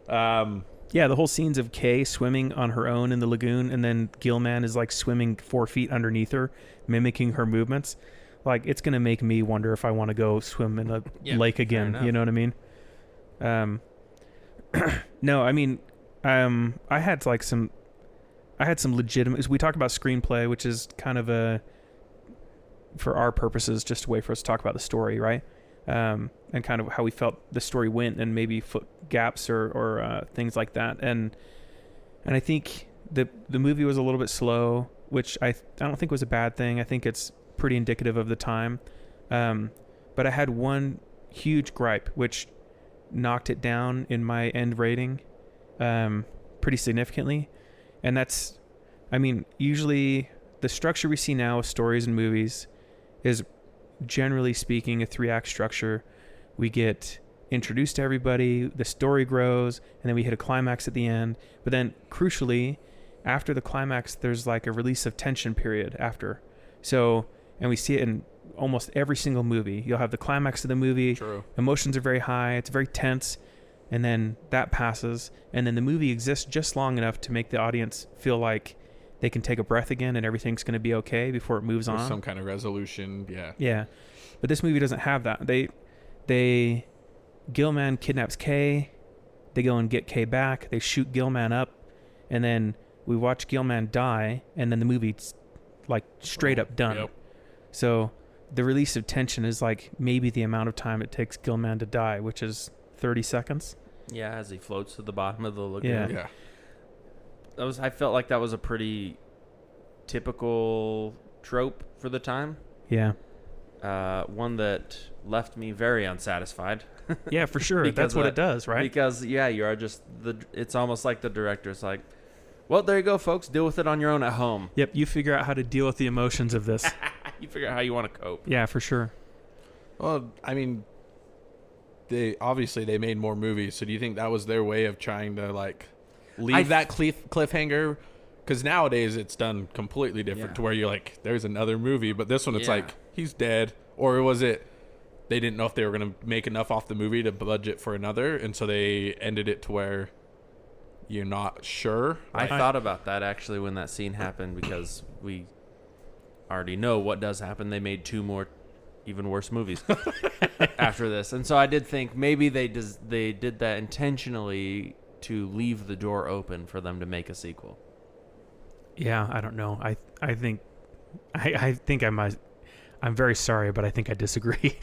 Yeah, the whole scenes of Kay swimming on her own in the lagoon, and then Gilman is like swimming 4 feet underneath her, mimicking her movements. Like, it's going to make me wonder if I want to go swim in a lake again. You know what I mean? No, I mean, I had some legitimate, we talked about screenplay, which is kind of for our purposes, just a way for us to talk about the story, right? And kind of how we felt the story went, and maybe foot gaps or things like that. And I think the movie was a little bit slow, which I don't think was a bad thing. I think it's pretty indicative of the time. But I had one huge gripe, which knocked it down in my end rating pretty significantly. And that's, I mean, usually the structure we see now with stories and movies is, generally speaking, a 3-act structure. We get introduced to everybody, the story grows, and then we hit a climax at the end. But then, crucially, after the climax, there's like a release of tension period after. So, and we see it in almost every single movie. You'll have the climax of the movie. True. Emotions are very high. It's very tense. And then that passes. And then the movie exists just long enough to make the audience feel like they can take a breath again and everything's going to be okay before it moves on. Some kind of resolution. Yeah. Yeah. But this movie doesn't have that. Gilman kidnaps Kay. They go and get Kay back. They shoot Gilman up. And then we watch Gilman die. And then the movie like straight up done. Yep. So the release of tension is like maybe the amount of time it takes Gilman to die, which is 30 seconds. Yeah, as he floats to the bottom of the lagoon. Yeah. Yeah. I felt like that was a pretty typical trope for the time. Yeah. One that left me very unsatisfied. Yeah, for sure. Because That's what that- it does, right? Because you are just it's almost like the director's like, well, there you go, folks. Deal with it on your own at home. Yep. You figure out how to deal with the emotions of this. You figure out how you want to cope. Yeah, for sure. Well, I mean, they made more movies. So do you think that was their way of trying to like leave that cliffhanger? Because nowadays it's done completely different to where you're like, there's another movie, but this one it's like he's dead, or was it they didn't know if they were going to make enough off the movie to budget for another, and so they ended it to where you're not sure. I thought about that actually when that scene happened, because we already know what does happen. They made 2 more even worse movies after this, and so I did think maybe they did that intentionally to leave the door open for them to make a sequel. Yeah, I don't know. I think I'm very sorry, but I think I disagree.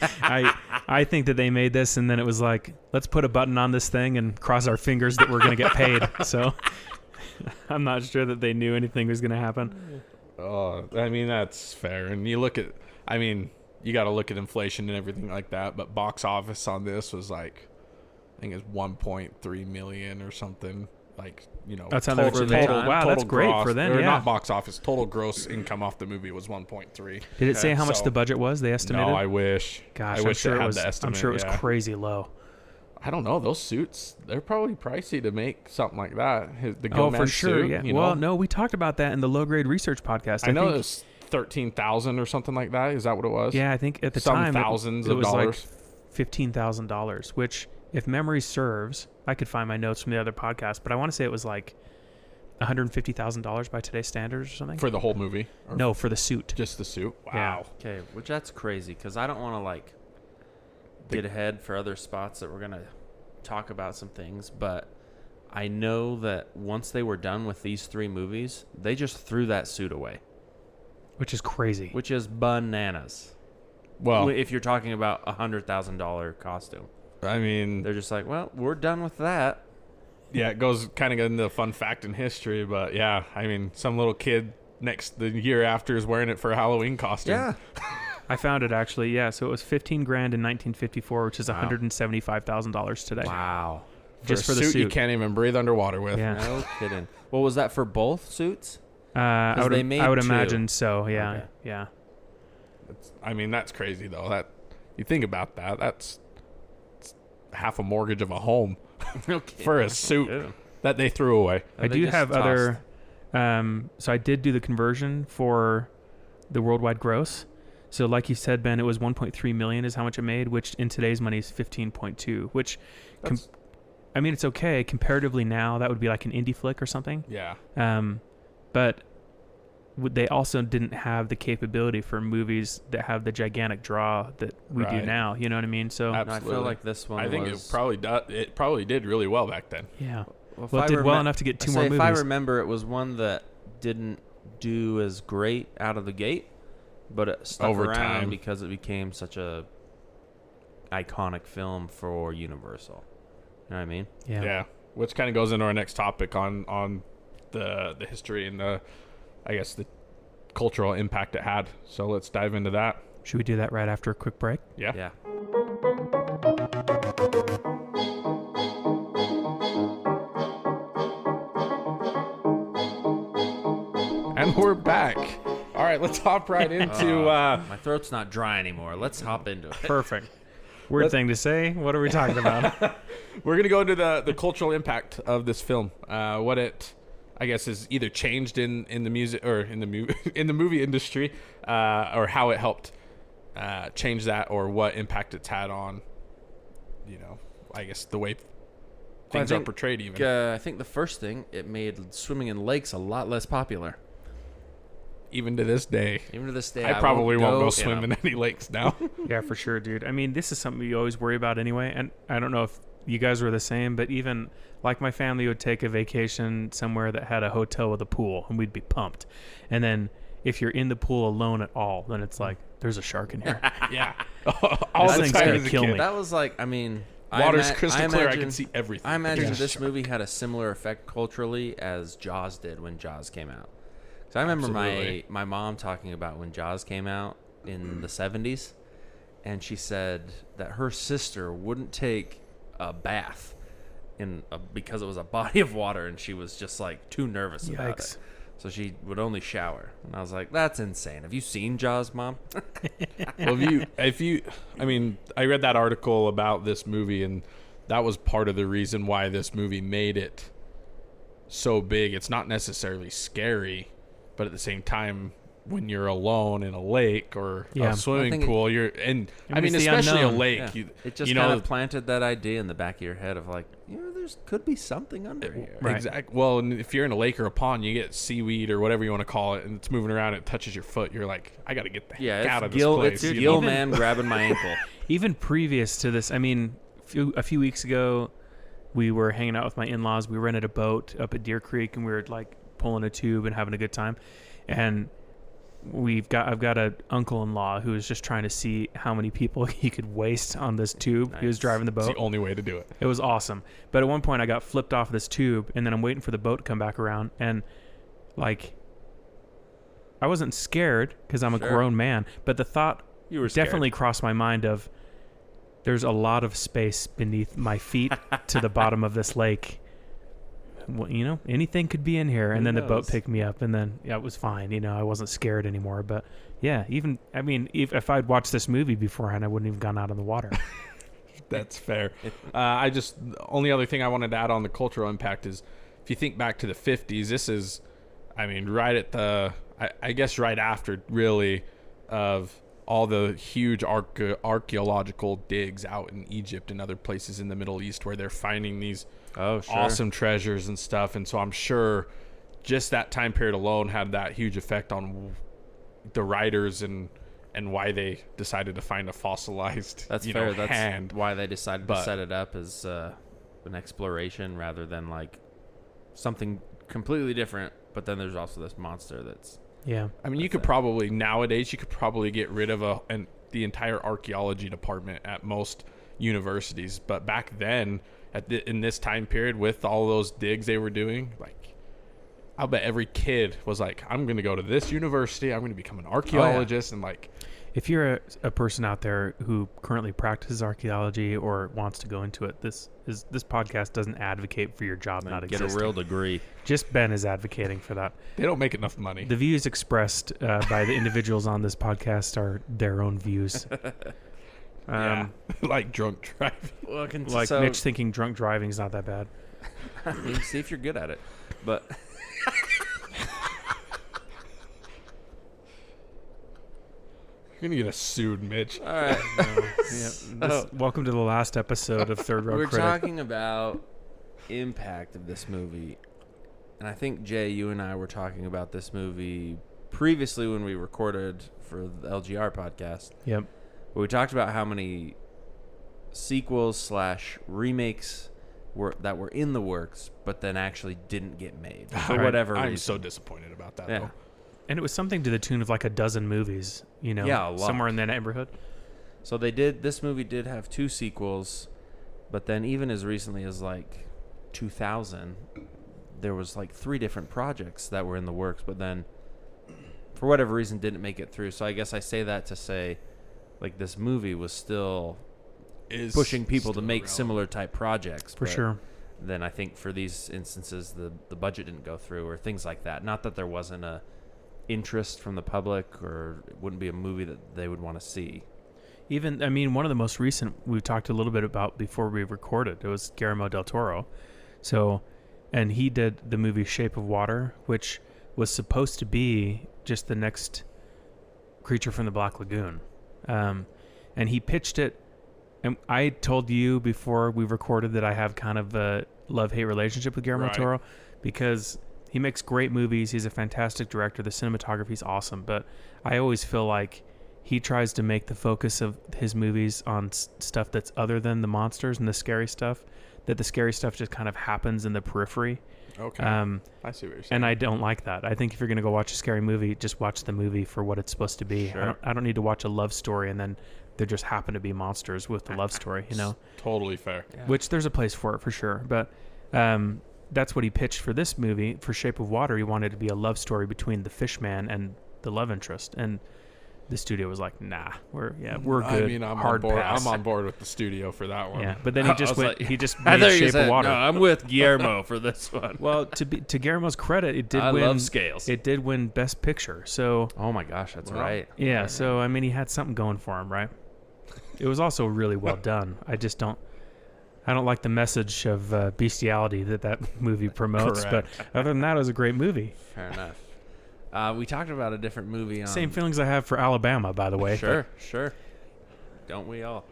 I think that they made this and then it was like, let's put a button on this thing and cross our fingers that we're going to get paid. So I'm not sure that they knew anything was going to happen. Oh, I mean, that's fair. And you look at, I mean, you got to look at inflation and everything like that. But box office on this was like, I think it's 1.3 million or something. Like, you know, That's total. Wow, that's great gross, for them. Or Yeah. not box office. Total gross income off the movie was 1.3. Did it say how much So- the budget was? They estimated. No, I wish. Gosh, I wish I'm sure it it had was. the estimate. I'm sure it was yeah. crazy low. I don't know. Those suits, they're probably pricey to make something like that. The Oh, Gilman for sure. suit, Yeah. you Well, know? no, we talked about that in the low grade research podcast. I know think, it was 13,000 or something like that. Is that what it was? Yeah, I think at the Some time thousands it of was dollars. like $15,000, which, if memory serves, I could find my notes from the other podcast, but I want to say it was like $150,000 by today's standards or something. For the whole movie? Or No, for the suit. just the suit? Wow. Yeah. Okay, which that's crazy because I don't want to like get ahead for other spots that we're gonna talk about some things, but I know that once they were done with these 3 movies, they just threw that suit away, Which is crazy. which is bananas. Well, If you're talking about $100,000 costume, I mean, they're just like, well, we're done with that. yeah, it goes kind of into a fun fact in history, but yeah, I mean, some little kid the year after is wearing it for a Halloween costume. I found it actually. Yeah, so it was $15,000 in 1954, which is Wow. $175,000 today. Wow. Just for for a the suit you suit. can't even breathe underwater with. Yeah. No kidding. Well, was that for both suits? I 'Cause would, they made I would 2. imagine so. Yeah, Okay. yeah. I mean, that's crazy though. That you think about that, that's half a mortgage of a home Okay. for a suit Yeah. that they threw away. I They do just have tossed- other. So I did do the conversion for the worldwide gross. So, like you said, Ben, it was 1.3 million is how much it made, which in today's money is 15.2. Which, I mean, it's okay comparatively now. That would be like an indie flick or something. Yeah. But they also didn't have the capability for movies that have the gigantic draw that we do Right. now. You know what I mean? So, No, I Absolutely. feel like this one I think was... it probably did really well back then. yeah. if Well, it I did well remem- enough to get 2 I more say movies. If I remember, it was one that didn't do as great out of the gate, but it stuck Over around time. because it became such a iconic film for Universal. You know what I mean? Yeah. Which kind of goes into our next topic on the history and the, I guess, the cultural impact it had. So let's dive into that. Should we do that right after a quick break? Yeah. Yeah. And we're back. All right, let's hop right into My throat's not dry anymore. Let's hop into it. Perfect. Weird thing to say. What are we talking about? we're going to go into the cultural impact of this film. What it, I guess, is either changed in the music or in the in the movie industry, or how it helped change that, or what impact it's had on, you know, I guess the way things are portrayed. Even I think the first thing, it made swimming in lakes a lot less popular. even to this day, Even to this day, I probably won't go in swim a- in any lakes now. Yeah, for sure, dude. I mean, this is something you always worry about anyway. And I don't know if you guys were the same, but even like my family would take a vacation somewhere that had a hotel with a pool and we'd be pumped. And then if you're in the pool alone at all, then it's like there's a shark in here. Yeah. All This the thing's time gonna as a kill kid. me. That was like, I mean, Water's I crystal clear. I imagine- can see everything. I imagine Yeah. this movie had a similar effect culturally as Jaws did when Jaws came out. So I remember Absolutely. my mom talking about when Jaws came out in the 70s, and she said that her sister wouldn't take a bath because it was a body of water, and she was just like too nervous about Yikes. it. So she would only shower. And I was like, that's insane. Have you seen Jaws, Mom? Well, I mean, I read that article about this movie, and that was part of the reason why this movie made it so big. It's not necessarily scary, but at the same time, when you're alone in a lake or Yeah. a swimming pool, I mean, it's the especially a unknown. lake. Yeah. It just you kind know, of planted that idea in the back of your head of like, there's could be something under here. Right. Exactly. Well, and if you're in a lake or a pond, you get seaweed or whatever you want to call it, and it's moving around. It touches your foot. You're like, I got to get the heck out of this place. It's you Gil know? Man grabbing my ankle. Even previous to this, I mean, a few weeks ago, we were hanging out with my in-laws. We rented a boat up at Deer Creek, and we were like pulling a tube and having a good time. And I've got an uncle-in-law who was just trying to see how many people he could waste on this tube. He was Nice. driving the It's boat. the only way to do it. It was awesome. But at one point, I got flipped off this tube, and then I'm waiting for the boat to come back around, and like, I wasn't scared because I'm a Sure. grown man, but the thought You were scared. definitely crossed my mind of there's a lot of space beneath my feet to the bottom of this lake. Well, anything could be in here. And Who then the boat knows? picked me up, and then it was fine. I wasn't scared anymore. But yeah, if I'd watched this movie beforehand, I wouldn't have gone out in the water. That's fair. The only other thing I wanted to add on the cultural impact is, if you think back to the 50s, this is, I mean, right at I guess right after, really, of all the huge archaeological digs out in Egypt and other places in the Middle East where they're finding these awesome treasures and stuff. And so I'm sure just that time period alone had that huge effect on the writers and why they decided to find a fossilized That's fair. That's hand. why they decided to set it up as an exploration rather than like something completely different. But then there's also this monster that's... Yeah. I mean, nowadays you could probably get rid of the entire archaeology department at most universities. But back then, in this time period, with all those digs they were doing, like, I'll bet every kid was like, I'm going to go to this university. I'm going to become an archaeologist. And like, If you're a person out there who currently practices archaeology or wants to go into it, this podcast doesn't advocate for your job not Get existing. a real degree. Just Ben is advocating for that. they don't make enough money. The views expressed by the individuals on this podcast are their own views. Yeah. Like drunk driving. Like Mitch thinking drunk driving is not that bad. I mean, see if you're good at it. But You're going to get us sued, Mitch. all right. Welcome to the last episode of Third Row We're Critic. talking about impact of this movie. And I think, Jay, you and I were talking about this movie previously when we recorded for the LGR podcast. Yep. But we talked about how many sequels / remakes that were in the works, but then actually didn't get made for Right. whatever reason. I'm so disappointed about that, Yeah. though. And it was something to the tune of like a dozen movies, Yeah, a lot. somewhere in that neighborhood. So this movie did have 2 sequels, but then even as recently as like 2000, there was like 3 different projects that were in the works, but then for whatever reason didn't make it through. So I guess I say that to say, like, this movie was still pushing people to make similar type projects. For but sure. Then I think for these instances, the budget didn't go through or things like that. Not that there wasn't a interest from the public or it wouldn't be a movie that they would want to see. Even, I mean, one of the most recent we talked a little bit about before we recorded, it was Guillermo del Toro. So, and he did the movie Shape of Water, which was supposed to be just the next Creature from the Black Lagoon. And he pitched it. And I told you before we recorded that I have kind of a love-hate relationship with Guillermo del Toro because he makes great movies. He's a fantastic director. The cinematography is awesome. But I always feel like he tries to make the focus of his movies on stuff that's other than the monsters and the scary stuff that the scary stuff just kind of happens in the periphery. Okay. I see what you're saying. And I don't like that. I think if you're going to go watch a scary movie, just watch the movie for what it's supposed to be. Sure. I don't need to watch a love story and then there just happen to be monsters with the love story, you know? Totally fair. Yeah. Which there's a place for it for sure. But that's what he pitched for this movie. For Shape of Water, he wanted it to be a love story between the fish man and the love interest. And the studio was like, nah, we're good. I mean, I'm hard on board. pass. I'm on board with the studio for that one. Yeah, but then he just I was he just I made thought you Shape said, of Water. No, I'm with Guillermo for this one. Well, to Guillermo's credit, it did I win. love scales. It did win Best Picture. So Oh my gosh, that's Well, right. yeah, so I mean, he had something going for him, right? It was also really well done. I don't like the message of bestiality that movie promotes, Correct. but other than that, it was a great movie. Fair enough. We talked about a different movie on... Same feelings I have for Alabama, by the way. Sure. Don't we all?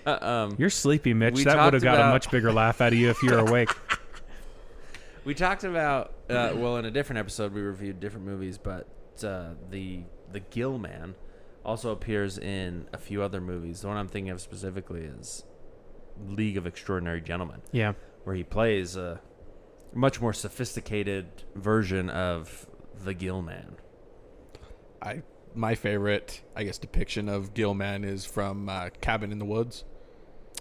You're sleepy, Mitch. We That would have talked got a about- much bigger laugh out of you if you were awake. We talked about... in a different episode, we reviewed different movies, but the Gill Man also appears in a few other movies. The one I'm thinking of specifically is League of Extraordinary Gentlemen, Yeah. where he plays a much more sophisticated version of the Gill Man. My favorite, I guess, depiction of Gilman is from Cabin in the Woods.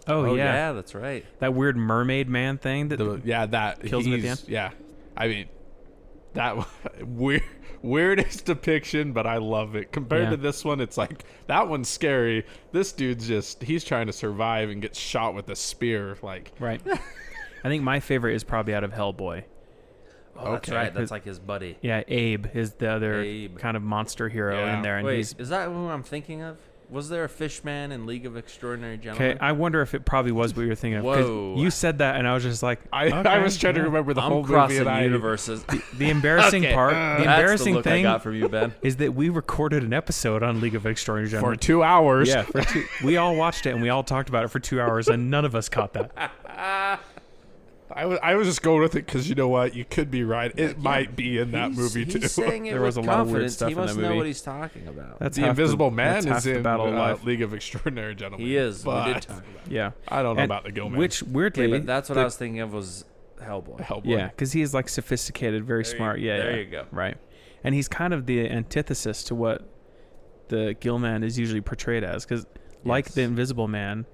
Oh, yeah. That's right. That weird mermaid man thing that That kills him at the he's- end? Yeah, I mean, that weirdest depiction, but I love it. Compared Yeah. to this one, it's like that one's scary. This dude's he's trying to survive and gets shot with a spear. Like, Right. I think my favorite is probably out of Hellboy. Oh, that's Okay. right. That's like his buddy. Yeah, Abe is the other Abe. kind of monster hero Yeah. in there. And Wait, he's is that who I'm thinking of? Was there a fish man in League of Extraordinary Gentlemen? okay. I wonder if it probably was what you're thinking of. 'cause Whoa. You said that, and I was just like, I okay, was trying to yeah. remember the I'm whole movie, crossing and universes. The embarrassing Okay. part, the That's embarrassing the look thing I got from you, Ben. is that we recorded an episode on League of Extraordinary for Gentlemen. 2 hours. Yeah, we all watched it and we all talked about it for 2 hours, and none of us caught that. I was just going with it because you know what, you could be right. It might be in that He's- movie too. He's saying it There with was a lot of weird confidence. stuff He in that must know movie. what he's talking about. That's The half Invisible Man that's half is the in Battle of Life. League of Extraordinary Gentlemen. He is. We But did talk about it. Yeah, I don't know And about the Gilman. which weirdly, Okay, but that's what I was thinking of was Hellboy. Hellboy. yeah, because he is like sophisticated, very smart. Yeah, there yeah. you go. Right, and he's kind of the antithesis to what the Gilman is usually portrayed as. Because like Yes. the Invisible Man,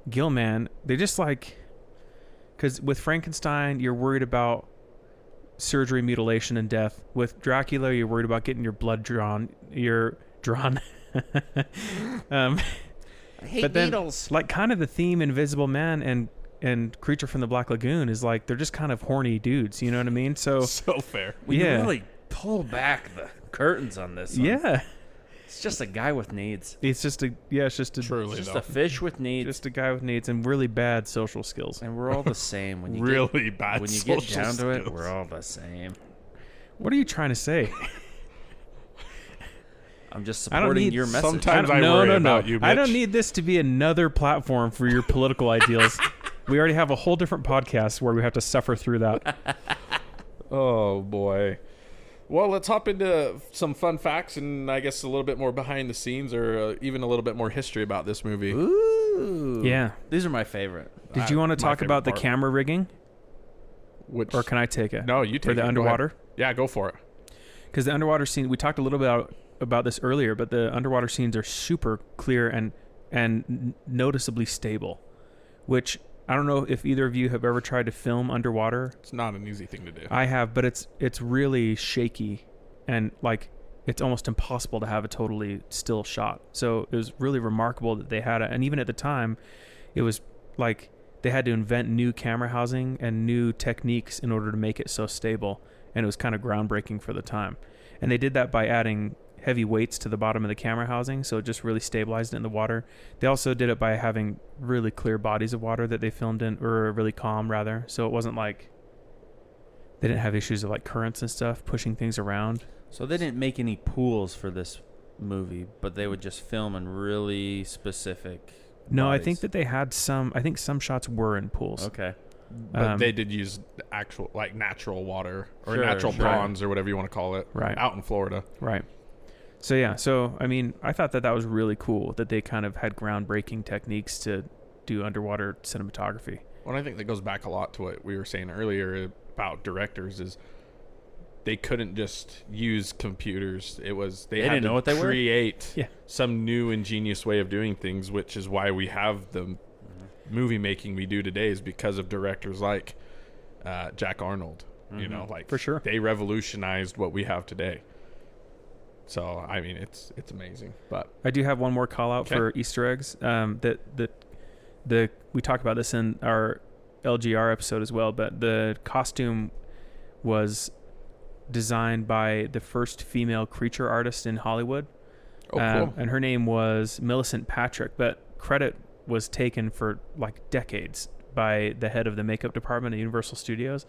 Gilman, they just like, because with Frankenstein, you're worried about surgery, mutilation, and death. With Dracula, you're worried about getting your blood drawn. You're drawn. I hate But then, needles. like, kind of the theme Invisible Man and Creature from the Black Lagoon is like they're just kind of horny dudes. You know what I mean? So So fair. We yeah. really pull back the curtains on this one. yeah, It's just a guy with needs. it's just a Truly, Just though. a fish with needs. just a guy with needs and really bad social skills. And we're all the same. When you Really bad when you get social down to it, skills. we're all the same. What are you trying to say? I'm just I don't supporting need- your message. Sometimes I worry about you, I don't Mitch. need this to be another platform for your political ideals. We already have a whole different podcast where we have to suffer through that. Oh boy. Well, let's hop into some fun facts and I guess a little bit more behind the scenes or even a little bit more history about this movie. Ooh. Yeah. These are my favorite. Did you want to my talk favorite about the part. camera rigging, Which or can I take it? No, you take for the it. Go underwater. ahead. Yeah, go for it. Because the underwater scene, we talked a little bit about this earlier, but the underwater scenes are super clear and noticeably stable, which I don't know if either of you have ever tried to film underwater. It's not an easy thing to do. I have, but it's really shaky and like it's almost impossible to have a totally still shot. So it was really remarkable that they had it. And even at the time, it was like they had to invent new camera housing and new techniques in order to make it so stable. And it was kind of groundbreaking for the time. And they did that by adding heavy weights to the bottom of the camera housing, so it just really stabilized it in the water. They also did it by having really clear bodies of water that they filmed in, or really calm rather, so it wasn't like they didn't have issues of like currents and stuff pushing things around. So they didn't make any pools for this movie, but they would just film in really specific. No, I bodies. think that they had some. I think some shots were in pools. Okay. But they did use actual, like, natural water or Sure, natural sure. ponds or whatever you want to call it. Right. Out in Florida. Right. So yeah, so I mean, I thought that was really cool that they kind of had groundbreaking techniques to do underwater cinematography. Well, I think that goes back a lot to what we were saying earlier about directors is they couldn't just use computers. It was they had didn't to know what they were? create some new ingenious way of doing things, which is why we have the movie making we do today is because of directors like Jack Arnold. You know, like For sure. they revolutionized what we have today. So I mean, it's amazing. But I do have one more call out for Easter eggs. We talked about this in our LGR episode as well, but the costume was designed by the first female creature artist in Hollywood. Oh, cool. And her name was Millicent Patrick, but credit was taken for like decades by the head of the makeup department at Universal Studios.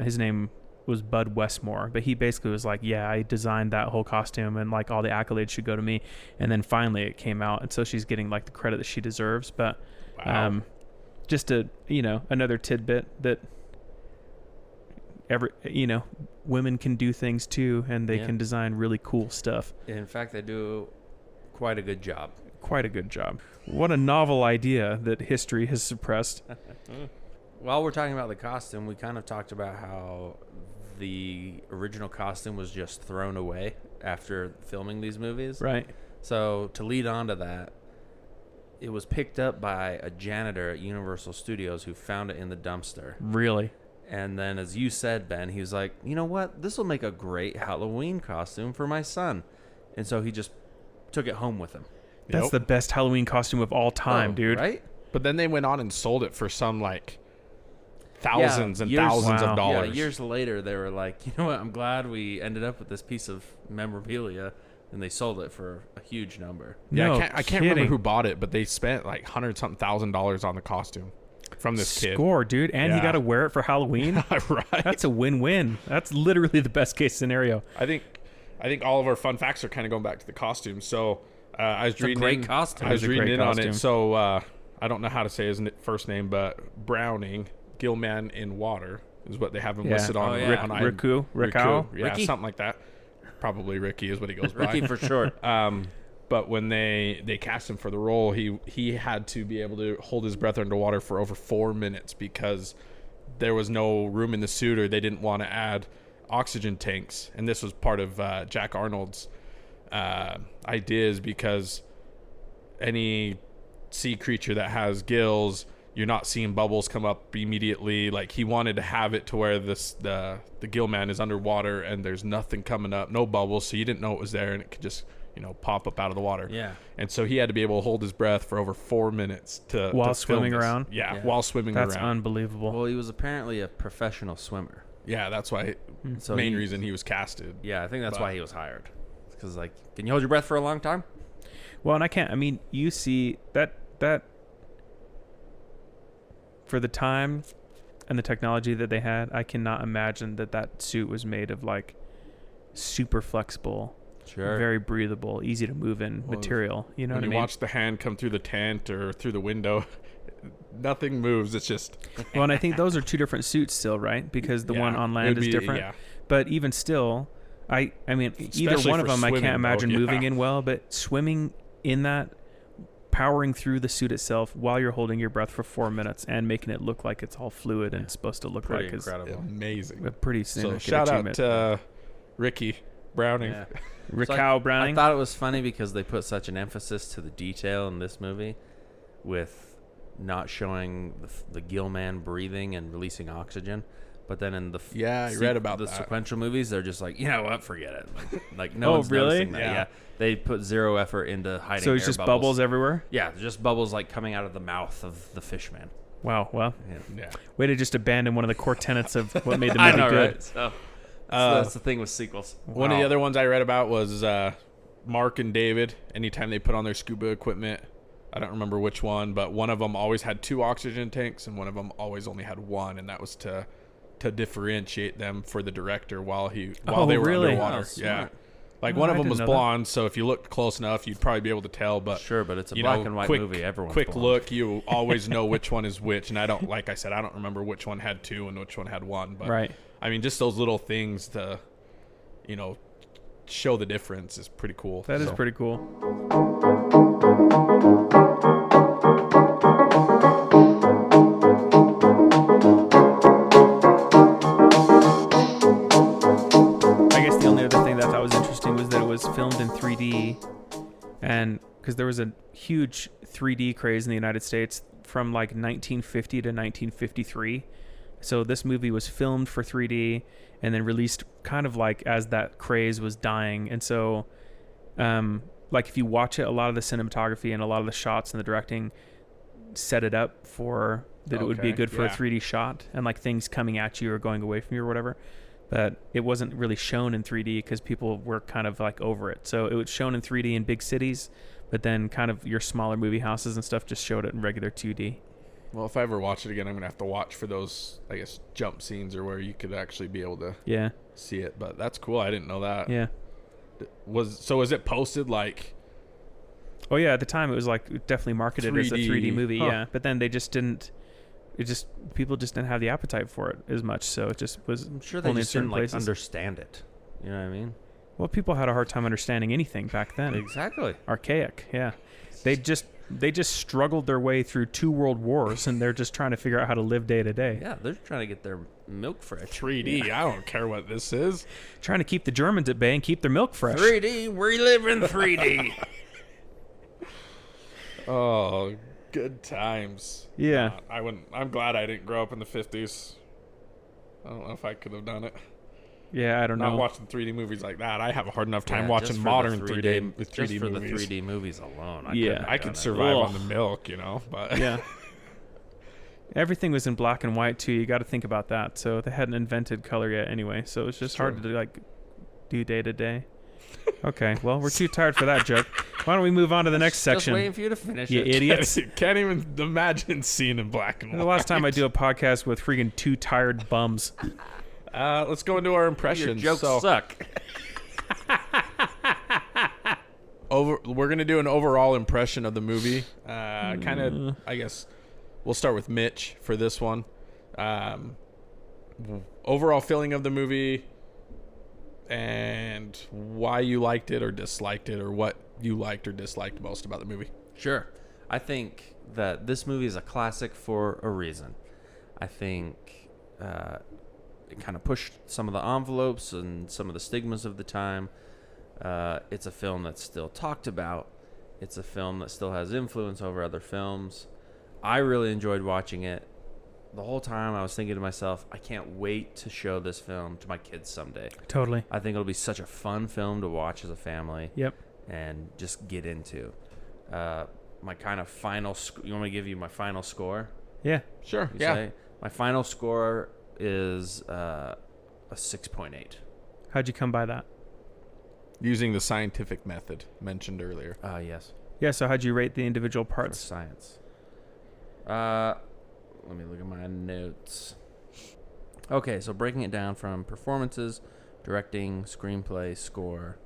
His name was Bud Westmore, but he basically was like, yeah, I designed that whole costume and like all the accolades should go to me. And then finally it came out, and so she's getting like the credit that she deserves. But just another tidbit that women can do things too, and they can design really cool stuff. In fact, they do quite a good job. Quite a good job. What a novel idea that history has suppressed. While we're talking about the costume, we kind of talked about how the original costume was just thrown away after filming these movies. Right. So to lead on to that, it was picked up by a janitor at Universal Studios who found it in the dumpster. Really? And then, as you said, Ben, he was like, you know what? This will make a great Halloween costume for my son. And so he just took it home with him. That's the best Halloween costume of all time, dude. Right? But then they went on and sold it for some like thousands and thousands of dollars. Yeah, years later, they were like, you know what? I'm glad we ended up with this piece of memorabilia. And they sold it for a huge number. Yeah, No I can't remember kidding. who bought it, but they spent like $100,000 on the costume from this kid. Score, dude. And you Yeah. got to wear it for Halloween? Right. That's a win-win. That's literally the best case scenario. I think all of our fun facts are kind of going back to the costume. So I was reading great costume. I was It is a reading great in on costume. it. So I don't know how to say his first name, but Browning, Gillman in Water is what they have him listed on. Oh, yeah. on Riku? Yeah, Ricky? something like that. Probably Ricky is what he goes by. Ricky for short. But when they cast him for the role, he had to be able to hold his breath underwater for over 4 minutes because there was no room in the suit, or they didn't want to add oxygen tanks. And this was part of Jack Arnold's ideas, because any sea creature that has gills, you're not seeing bubbles come up immediately. Like, he wanted to have it to where the gill man is underwater and there's nothing coming up, no bubbles, so you didn't know it was there, and it could just pop up out of the water. Yeah. And so he had to be able to hold his breath for over 4 minutes While to film swimming this. around? Yeah, Yeah. while swimming That's around. unbelievable. Well, he was apparently a professional swimmer. Yeah, that's why. So main he- reason he was casted. Yeah, I think that's But- why he was hired. Because, like, can you hold your breath for a long time? Well, and I can't. I mean, you see that for the time and the technology that they had, I cannot imagine that suit was made of like super flexible, Sure. very breathable, easy to move in material. You know When what I you mean? watch the hand come through the tent or through the window, nothing moves. It's just Well, and I think those are two different suits still, right? Because the one on land is different. Yeah. But even still, I mean, either Especially one of for them I swimming, can't imagine though, yeah. moving in well, but swimming in that, powering through the suit itself while you're holding your breath for 4 minutes and making it look like it's all fluid and it's supposed to look Pretty like it's incredible. amazing. a pretty So significant shout out achievement. to Ricky Browning. Yeah. Raquel Browning. I thought it was funny because they put such an emphasis to the detail in this movie with not showing the gill man breathing and releasing oxygen. But then in the I read about the that. sequential movies, they're just like, you know what, forget it. Like no Oh, one's really? noticing that. Yeah. They put zero effort into hiding. So it's air just bubbles everywhere? Yeah, just bubbles like coming out of the mouth of the fish man. Wow. Well, Yeah. way to just abandon one of the core tenets of what made the movie I know, good. right? So that's the thing with sequels. One of the other ones I read about was Mark and David. Anytime they put on their scuba equipment, I don't remember which one, but one of them always had 2 oxygen tanks and one of them always only had 1, and that was to differentiate them for the director while they were really? underwater. Oh, Yeah. smart. Like Oh, one I of them didn't was know that. blonde, so if you looked close enough, you'd probably be able to tell. But Sure, but it's a you black know, and white quick, movie. Everyone's quick blonde. look, you always know which one is which. And I don't remember which one had 2 and which one had 1. But Right. I mean, just those little things to, show the difference is pretty cool. That is So, pretty cool. because there was a huge 3D craze in the United States from like 1950 to 1953. So this movie was filmed for 3D and then released kind of like as that craze was dying. And so, like if you watch it, a lot of the cinematography and a lot of the shots and the directing set it up for that it would be good for a 3D shot, and like things coming at you or going away from you or whatever. But it wasn't really shown in 3D because people were kind of like over it. So it was shown in 3D in big cities, but then kind of your smaller movie houses and stuff just showed it in regular 2D. Well, if I ever watch it again, I'm gonna have to watch for those, I guess, jump scenes or where you could actually be able to see it. But that's cool. I didn't know that. Yeah. Was it posted like? Oh yeah, at the time it was like definitely marketed 3D. as a 3D movie. Huh. Yeah, but then they just didn't. People just didn't have the appetite for it as much. So it just was. I'm sure they only in just certain didn't like places. understand it. You know what I mean? Well, people had a hard time understanding anything back then. Exactly. Archaic. Yeah. They just struggled their way through 2 world wars, and they're just trying to figure out how to live day to day. Yeah, they're trying to get their milk fresh. 3D. I don't care what this is. Trying to keep the Germans at bay and keep their milk fresh. 3D, we live in 3D. Oh, good times. Yeah. I'm glad I didn't grow up in the 50s. I don't know if I could have done it. Yeah, I don't know. Not watching 3D movies like that. I have a hard enough time Yeah, watching just for modern the 3D just 3D for movies. the 3D movies alone. I could survive on the milk, but Yeah. Everything was in black and white too. You got to think about that. So they hadn't invented color yet anyway. So it's just hard to like do day to day. Okay, well, we're too tired for that joke. Why don't we move on to the next section? Just waiting for you to finish You it. idiots. Can't even imagine seeing in black and white. The last time I do a podcast with freaking 2 tired bums. Let's go into our Your impressions. jokes suck. We're gonna do an overall impression of the movie. Kind of, I guess, we'll start with Mitch for this one. Overall feeling of the movie, and why you liked it or disliked it, or what you liked or disliked most about the movie. Sure. I think that this movie is a classic for a reason. I think it kind of pushed some of the envelopes and some of the stigmas of the time. It's a film that's still talked about. It's a film that still has influence over other films. I really enjoyed watching it. The whole time I was thinking to myself, I can't wait to show this film to my kids someday. Totally. I think it'll be such a fun film to watch as a family. Yep. And just get into. My kind of final you want me to give you my final score? Yeah. Sure. You say? My final score is a 6.8. How'd you come by that? Using the scientific method mentioned earlier. Yes. Yeah, so how'd you rate the individual For parts? science. Let me look at my notes. Okay, so breaking it down from performances, directing, screenplay, score.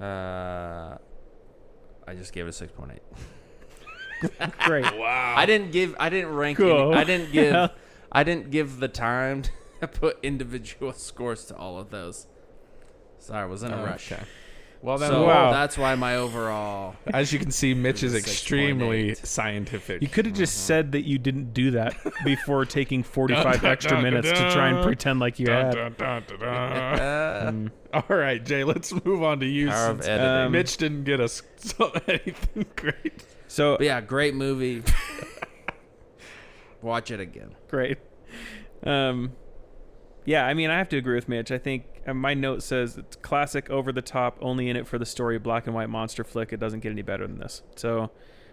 I just gave it a 6.8. Great. Wow. I didn't rank Cool. I didn't give the time to put individual scores to all of those. Sorry, I was in a rush. Okay. Well then, So Wow. that's why my overall as you can see, Mitch is It was a extremely 6.8. scientific. You could have just said that you didn't do that before taking 45 extra minutes to try and pretend like you had. All right, Jay, let's move on to you. Power of Since editing. Mitch didn't get us anything great. So, But yeah, great movie. Watch it again. great. Yeah, I mean, I have to agree with Mitch. I think my note says it's classic, over the top, only in it for the story, black and white monster flick. It doesn't get any better than this. So,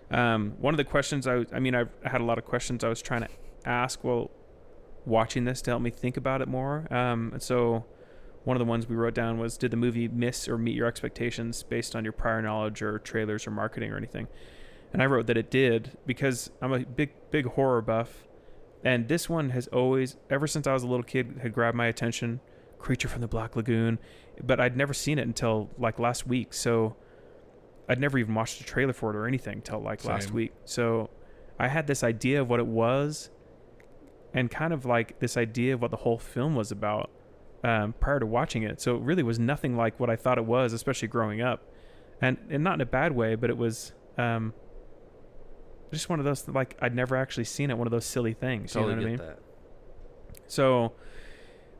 one of the questions I had a lot of questions I was trying to ask while watching this to help me think about it more. And so, one of the ones we wrote down was, did the movie miss or meet your expectations based on your prior knowledge or trailers or marketing or anything? And I wrote that it did, because I'm a big horror buff. And this one has always, ever since I was a little kid, had grabbed my attention. Creature from the Black Lagoon. But I'd never seen it until like last week. So I'd never even watched a trailer for it or anything until like last week. So I had this idea of what it was, and kind of like this idea of what the whole film was about prior to watching it. So it really was nothing like what I thought it was, especially growing up. And not in a bad way, but it was just one of those, like, I'd never actually seen it, one of those silly things. Totally you know what I mean? get that. So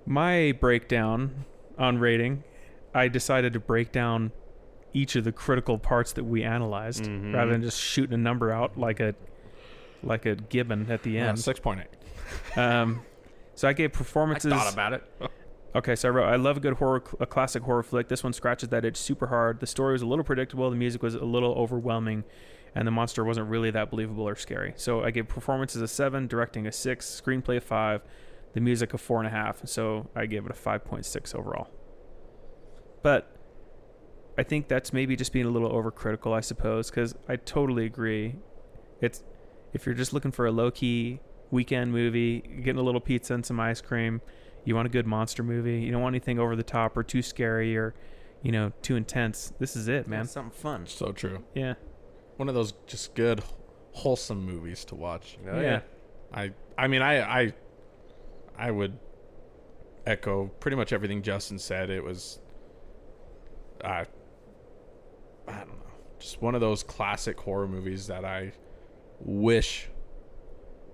my breakdown on rating, I decided to break down each of the critical parts that we analyzed, rather than just shooting a number out like a gibbon at the end. 6.8. So I gave performances. I thought about it. Okay, so I wrote, I love a classic horror flick. This one scratches that itch super hard. The story was a little predictable. The music was a little overwhelming. And the monster wasn't really that believable or scary. So I gave performances a 7, directing a 6, screenplay a 5, the music a 4.5. So I gave it a 5.6 overall. But I think that's maybe just being a little overcritical, I suppose, because I totally agree. It's if you're just looking for a low-key weekend movie, getting a little pizza and some ice cream, you want a good monster movie, you don't want anything over the top or too scary or, too intense. This is it, man. Yeah, something fun. So true. Yeah. One of those just good, wholesome movies to watch. Oh, yeah. I mean, I would echo pretty much everything Justin said. It was, I don't know, just one of those classic horror movies that I wish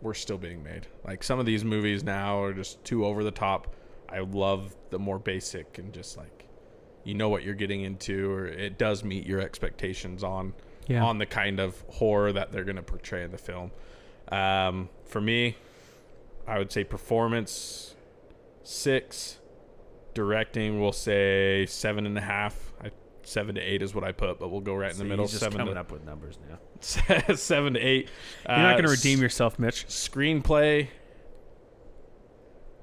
were still being made. Like, some of these movies now are just too over the top. I love the more basic and just like, you know what you're getting into, or it does meet your expectations on the kind of horror that they're going to portray in the film. For me, I would say performance 6, directing we'll say 7.5. 7 to 8 is what I put, but we'll go right in the middle. He's just coming up with numbers now. 7 to 8. You're not going to redeem yourself, Mitch. Screenplay,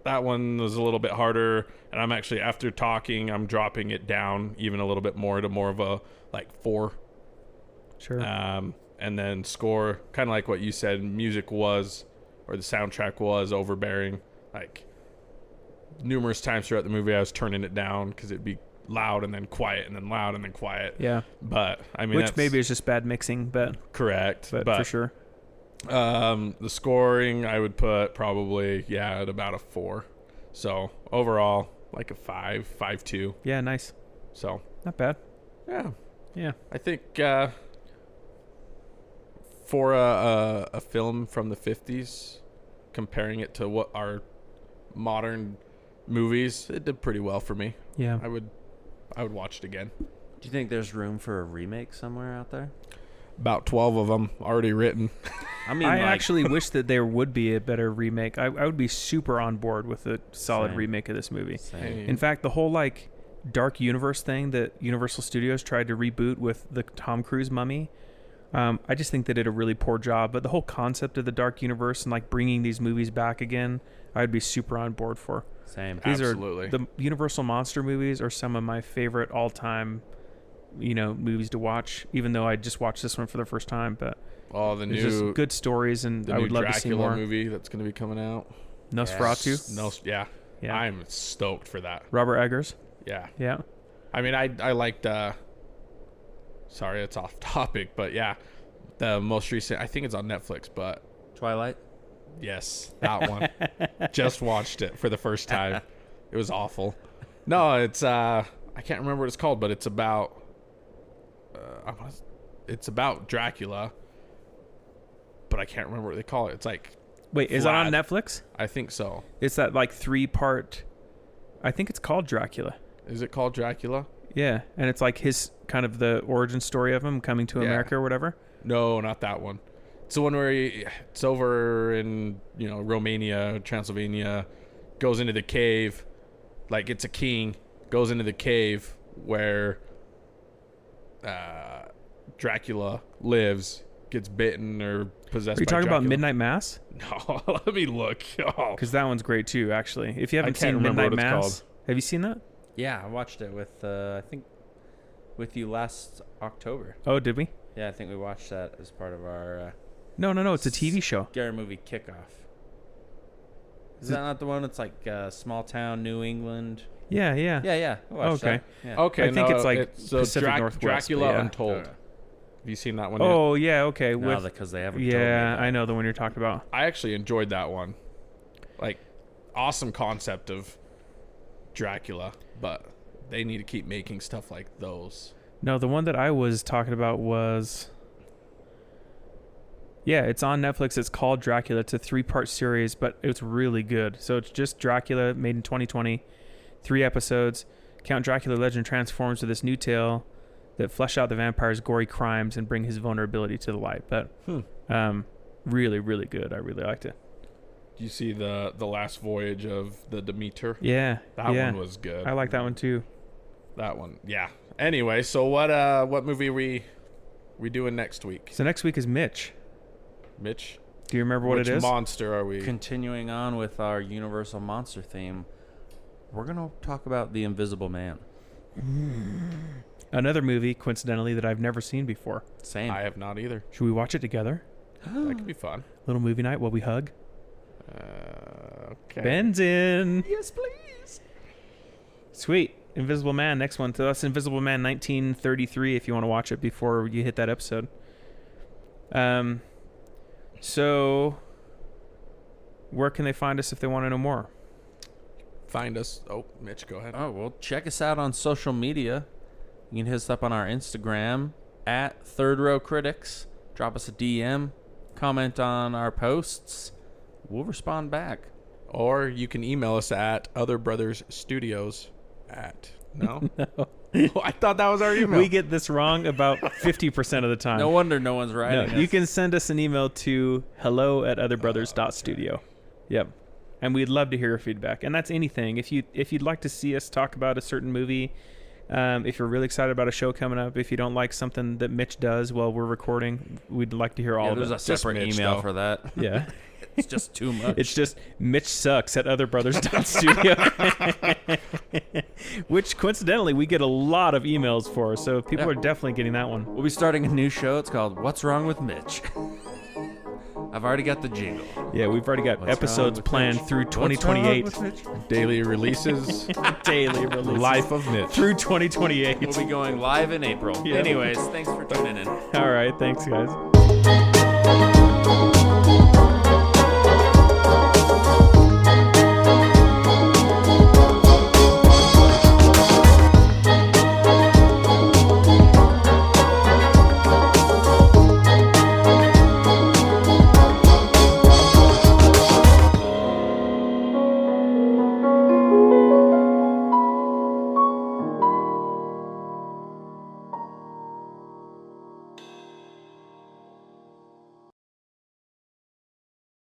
that one was a little bit harder, and I'm actually, after talking, I'm dropping it down even a little bit more to more of a 4. Sure. And then score, kind of like what you said, music was, or the soundtrack was overbearing. Like, numerous times throughout the movie I was turning it down because it'd be loud and then quiet and then loud and then quiet. Yeah. But I mean, which maybe is just bad mixing, but correct. But for sure. The scoring I would put probably at about a 4. So overall, like a 5.2. Yeah, nice. So not bad. Yeah. I think for a film from the 50s, comparing it to what our modern movies, it did pretty well for me. Yeah. I would watch it again. Do you think there's room for a remake somewhere out there? About 12 of them already written. I mean, I actually wish that there would be a better remake. I would be super on board with a solid Same. remake of this movie. Same. In fact, the whole dark universe thing that Universal Studios tried to reboot with the Tom Cruise Mummy, I just think they did a really poor job. But the whole concept of the dark universe and bringing these movies back again, I'd be super on board for. Same. These Absolutely. are the Universal monster movies are some of my favorite all-time, movies to watch. Even though I just watched this one for the first time, but the it's just new good stories, and I would love to see Dracula more. movie that's going to be coming out. Nosferatu. Yeah. I'm stoked for that. Robert Eggers. Yeah. I mean, I liked. Sorry, it's off topic, but yeah, the most recent. I think it's on Netflix, but Twilight. yes, that one. Just watched it for the first time. It was awful. No, it's I can't remember what it's called, but it's about Dracula, but I can't remember what they call it. It's like, Wait, is that on Netflix? I think so. It's that 3-part. I think it's called Dracula. Is it called Dracula? Yeah, and it's his kind of the origin story of him coming to America or whatever. No, not that one. It's the one where it's over in Romania, Transylvania, goes into the cave, it's a king, goes into the cave where Dracula lives, gets bitten or possessed. Are you by talking about Dracula. Midnight Mass? No, let me look. Oh. Because that one's great too, actually. If you haven't can't seen remember Midnight what it's Mass, called. have you seen that? Yeah, I watched it with I think with you last October. Oh, did we? Yeah, I think we watched that as part of our No. It's a TV show. scary movie kickoff. Is that not the one that's small town New England? Yeah. Yeah. I watched Okay. that. Yeah. Okay, I think no, it's Pacific Northwest, Dracula but yeah. Untold. Okay. Have you seen that one yet? Oh, yeah. Okay. No, because they haven't. told me Yeah, about I it. know the one you're talking about. I actually enjoyed that one. Awesome concept of Dracula, but they need to keep making stuff like those. No, the one that I was talking about was... Yeah, it's on Netflix. It's called Dracula. It's a 3-part series, but it's really good. So it's just Dracula, made in 2020. 3 episodes. Count Dracula legend transforms to this new tale that flesh out the vampire's gory crimes and bring his vulnerability to the light. But really, really good. I really liked it. Do you see the last voyage of the Demeter? Yeah. That one was good. I like that one too. That one, yeah. Anyway, so what movie are we doing next week? So next week is Mitch. Mitch? Do you remember what Which it is? monster are we? Continuing on with our Universal monster theme, we're going to talk about The Invisible Man. Another movie, coincidentally, that I've never seen before. Same. I have not either. Should we watch it together? That could be fun. Little movie night while we hug. Okay. Ben's in. Yes, please. Sweet. Invisible Man, next one. So that's Invisible Man 1933 if you want to watch it before you hit that episode. So where can they find us if they want to know more? Find us. Oh, Mitch, go ahead. Oh, well, check us out on social media. You can hit us up on our Instagram at Third Row Critics. Drop us a DM. Comment on our posts. We'll respond back. Or you can email us at otherbrothersstudios at... No? No. Oh, I thought that was our email. We get this wrong about 50% of the time. No wonder no one's No, writing you us. can send us an email to hello@otherbrothers.studio. Yep. And we'd love to hear your feedback. And that's anything. If you'd like to see us talk about a certain movie, if you're really excited about a show coming up, if you don't like something that Mitch does while we're recording, we'd like to hear all of There's it. a separate Mitch, email though. for that. Yeah. It's just too much. It's just Mitch sucks at otherbrothers.studio. Which, coincidentally, we get a lot of emails for. So people are definitely getting that one. We'll be starting a new show. It's called What's Wrong with Mitch? I've already got the jingle. Yeah, we've already got What's episodes wrong with planned Mitch? through What's wrong 2028. with Mitch? Daily releases. Daily release. Life of Mitch. Through 2028. We'll be going live in April. Yeah. Anyways, thanks for tuning in. All right. Thanks, guys.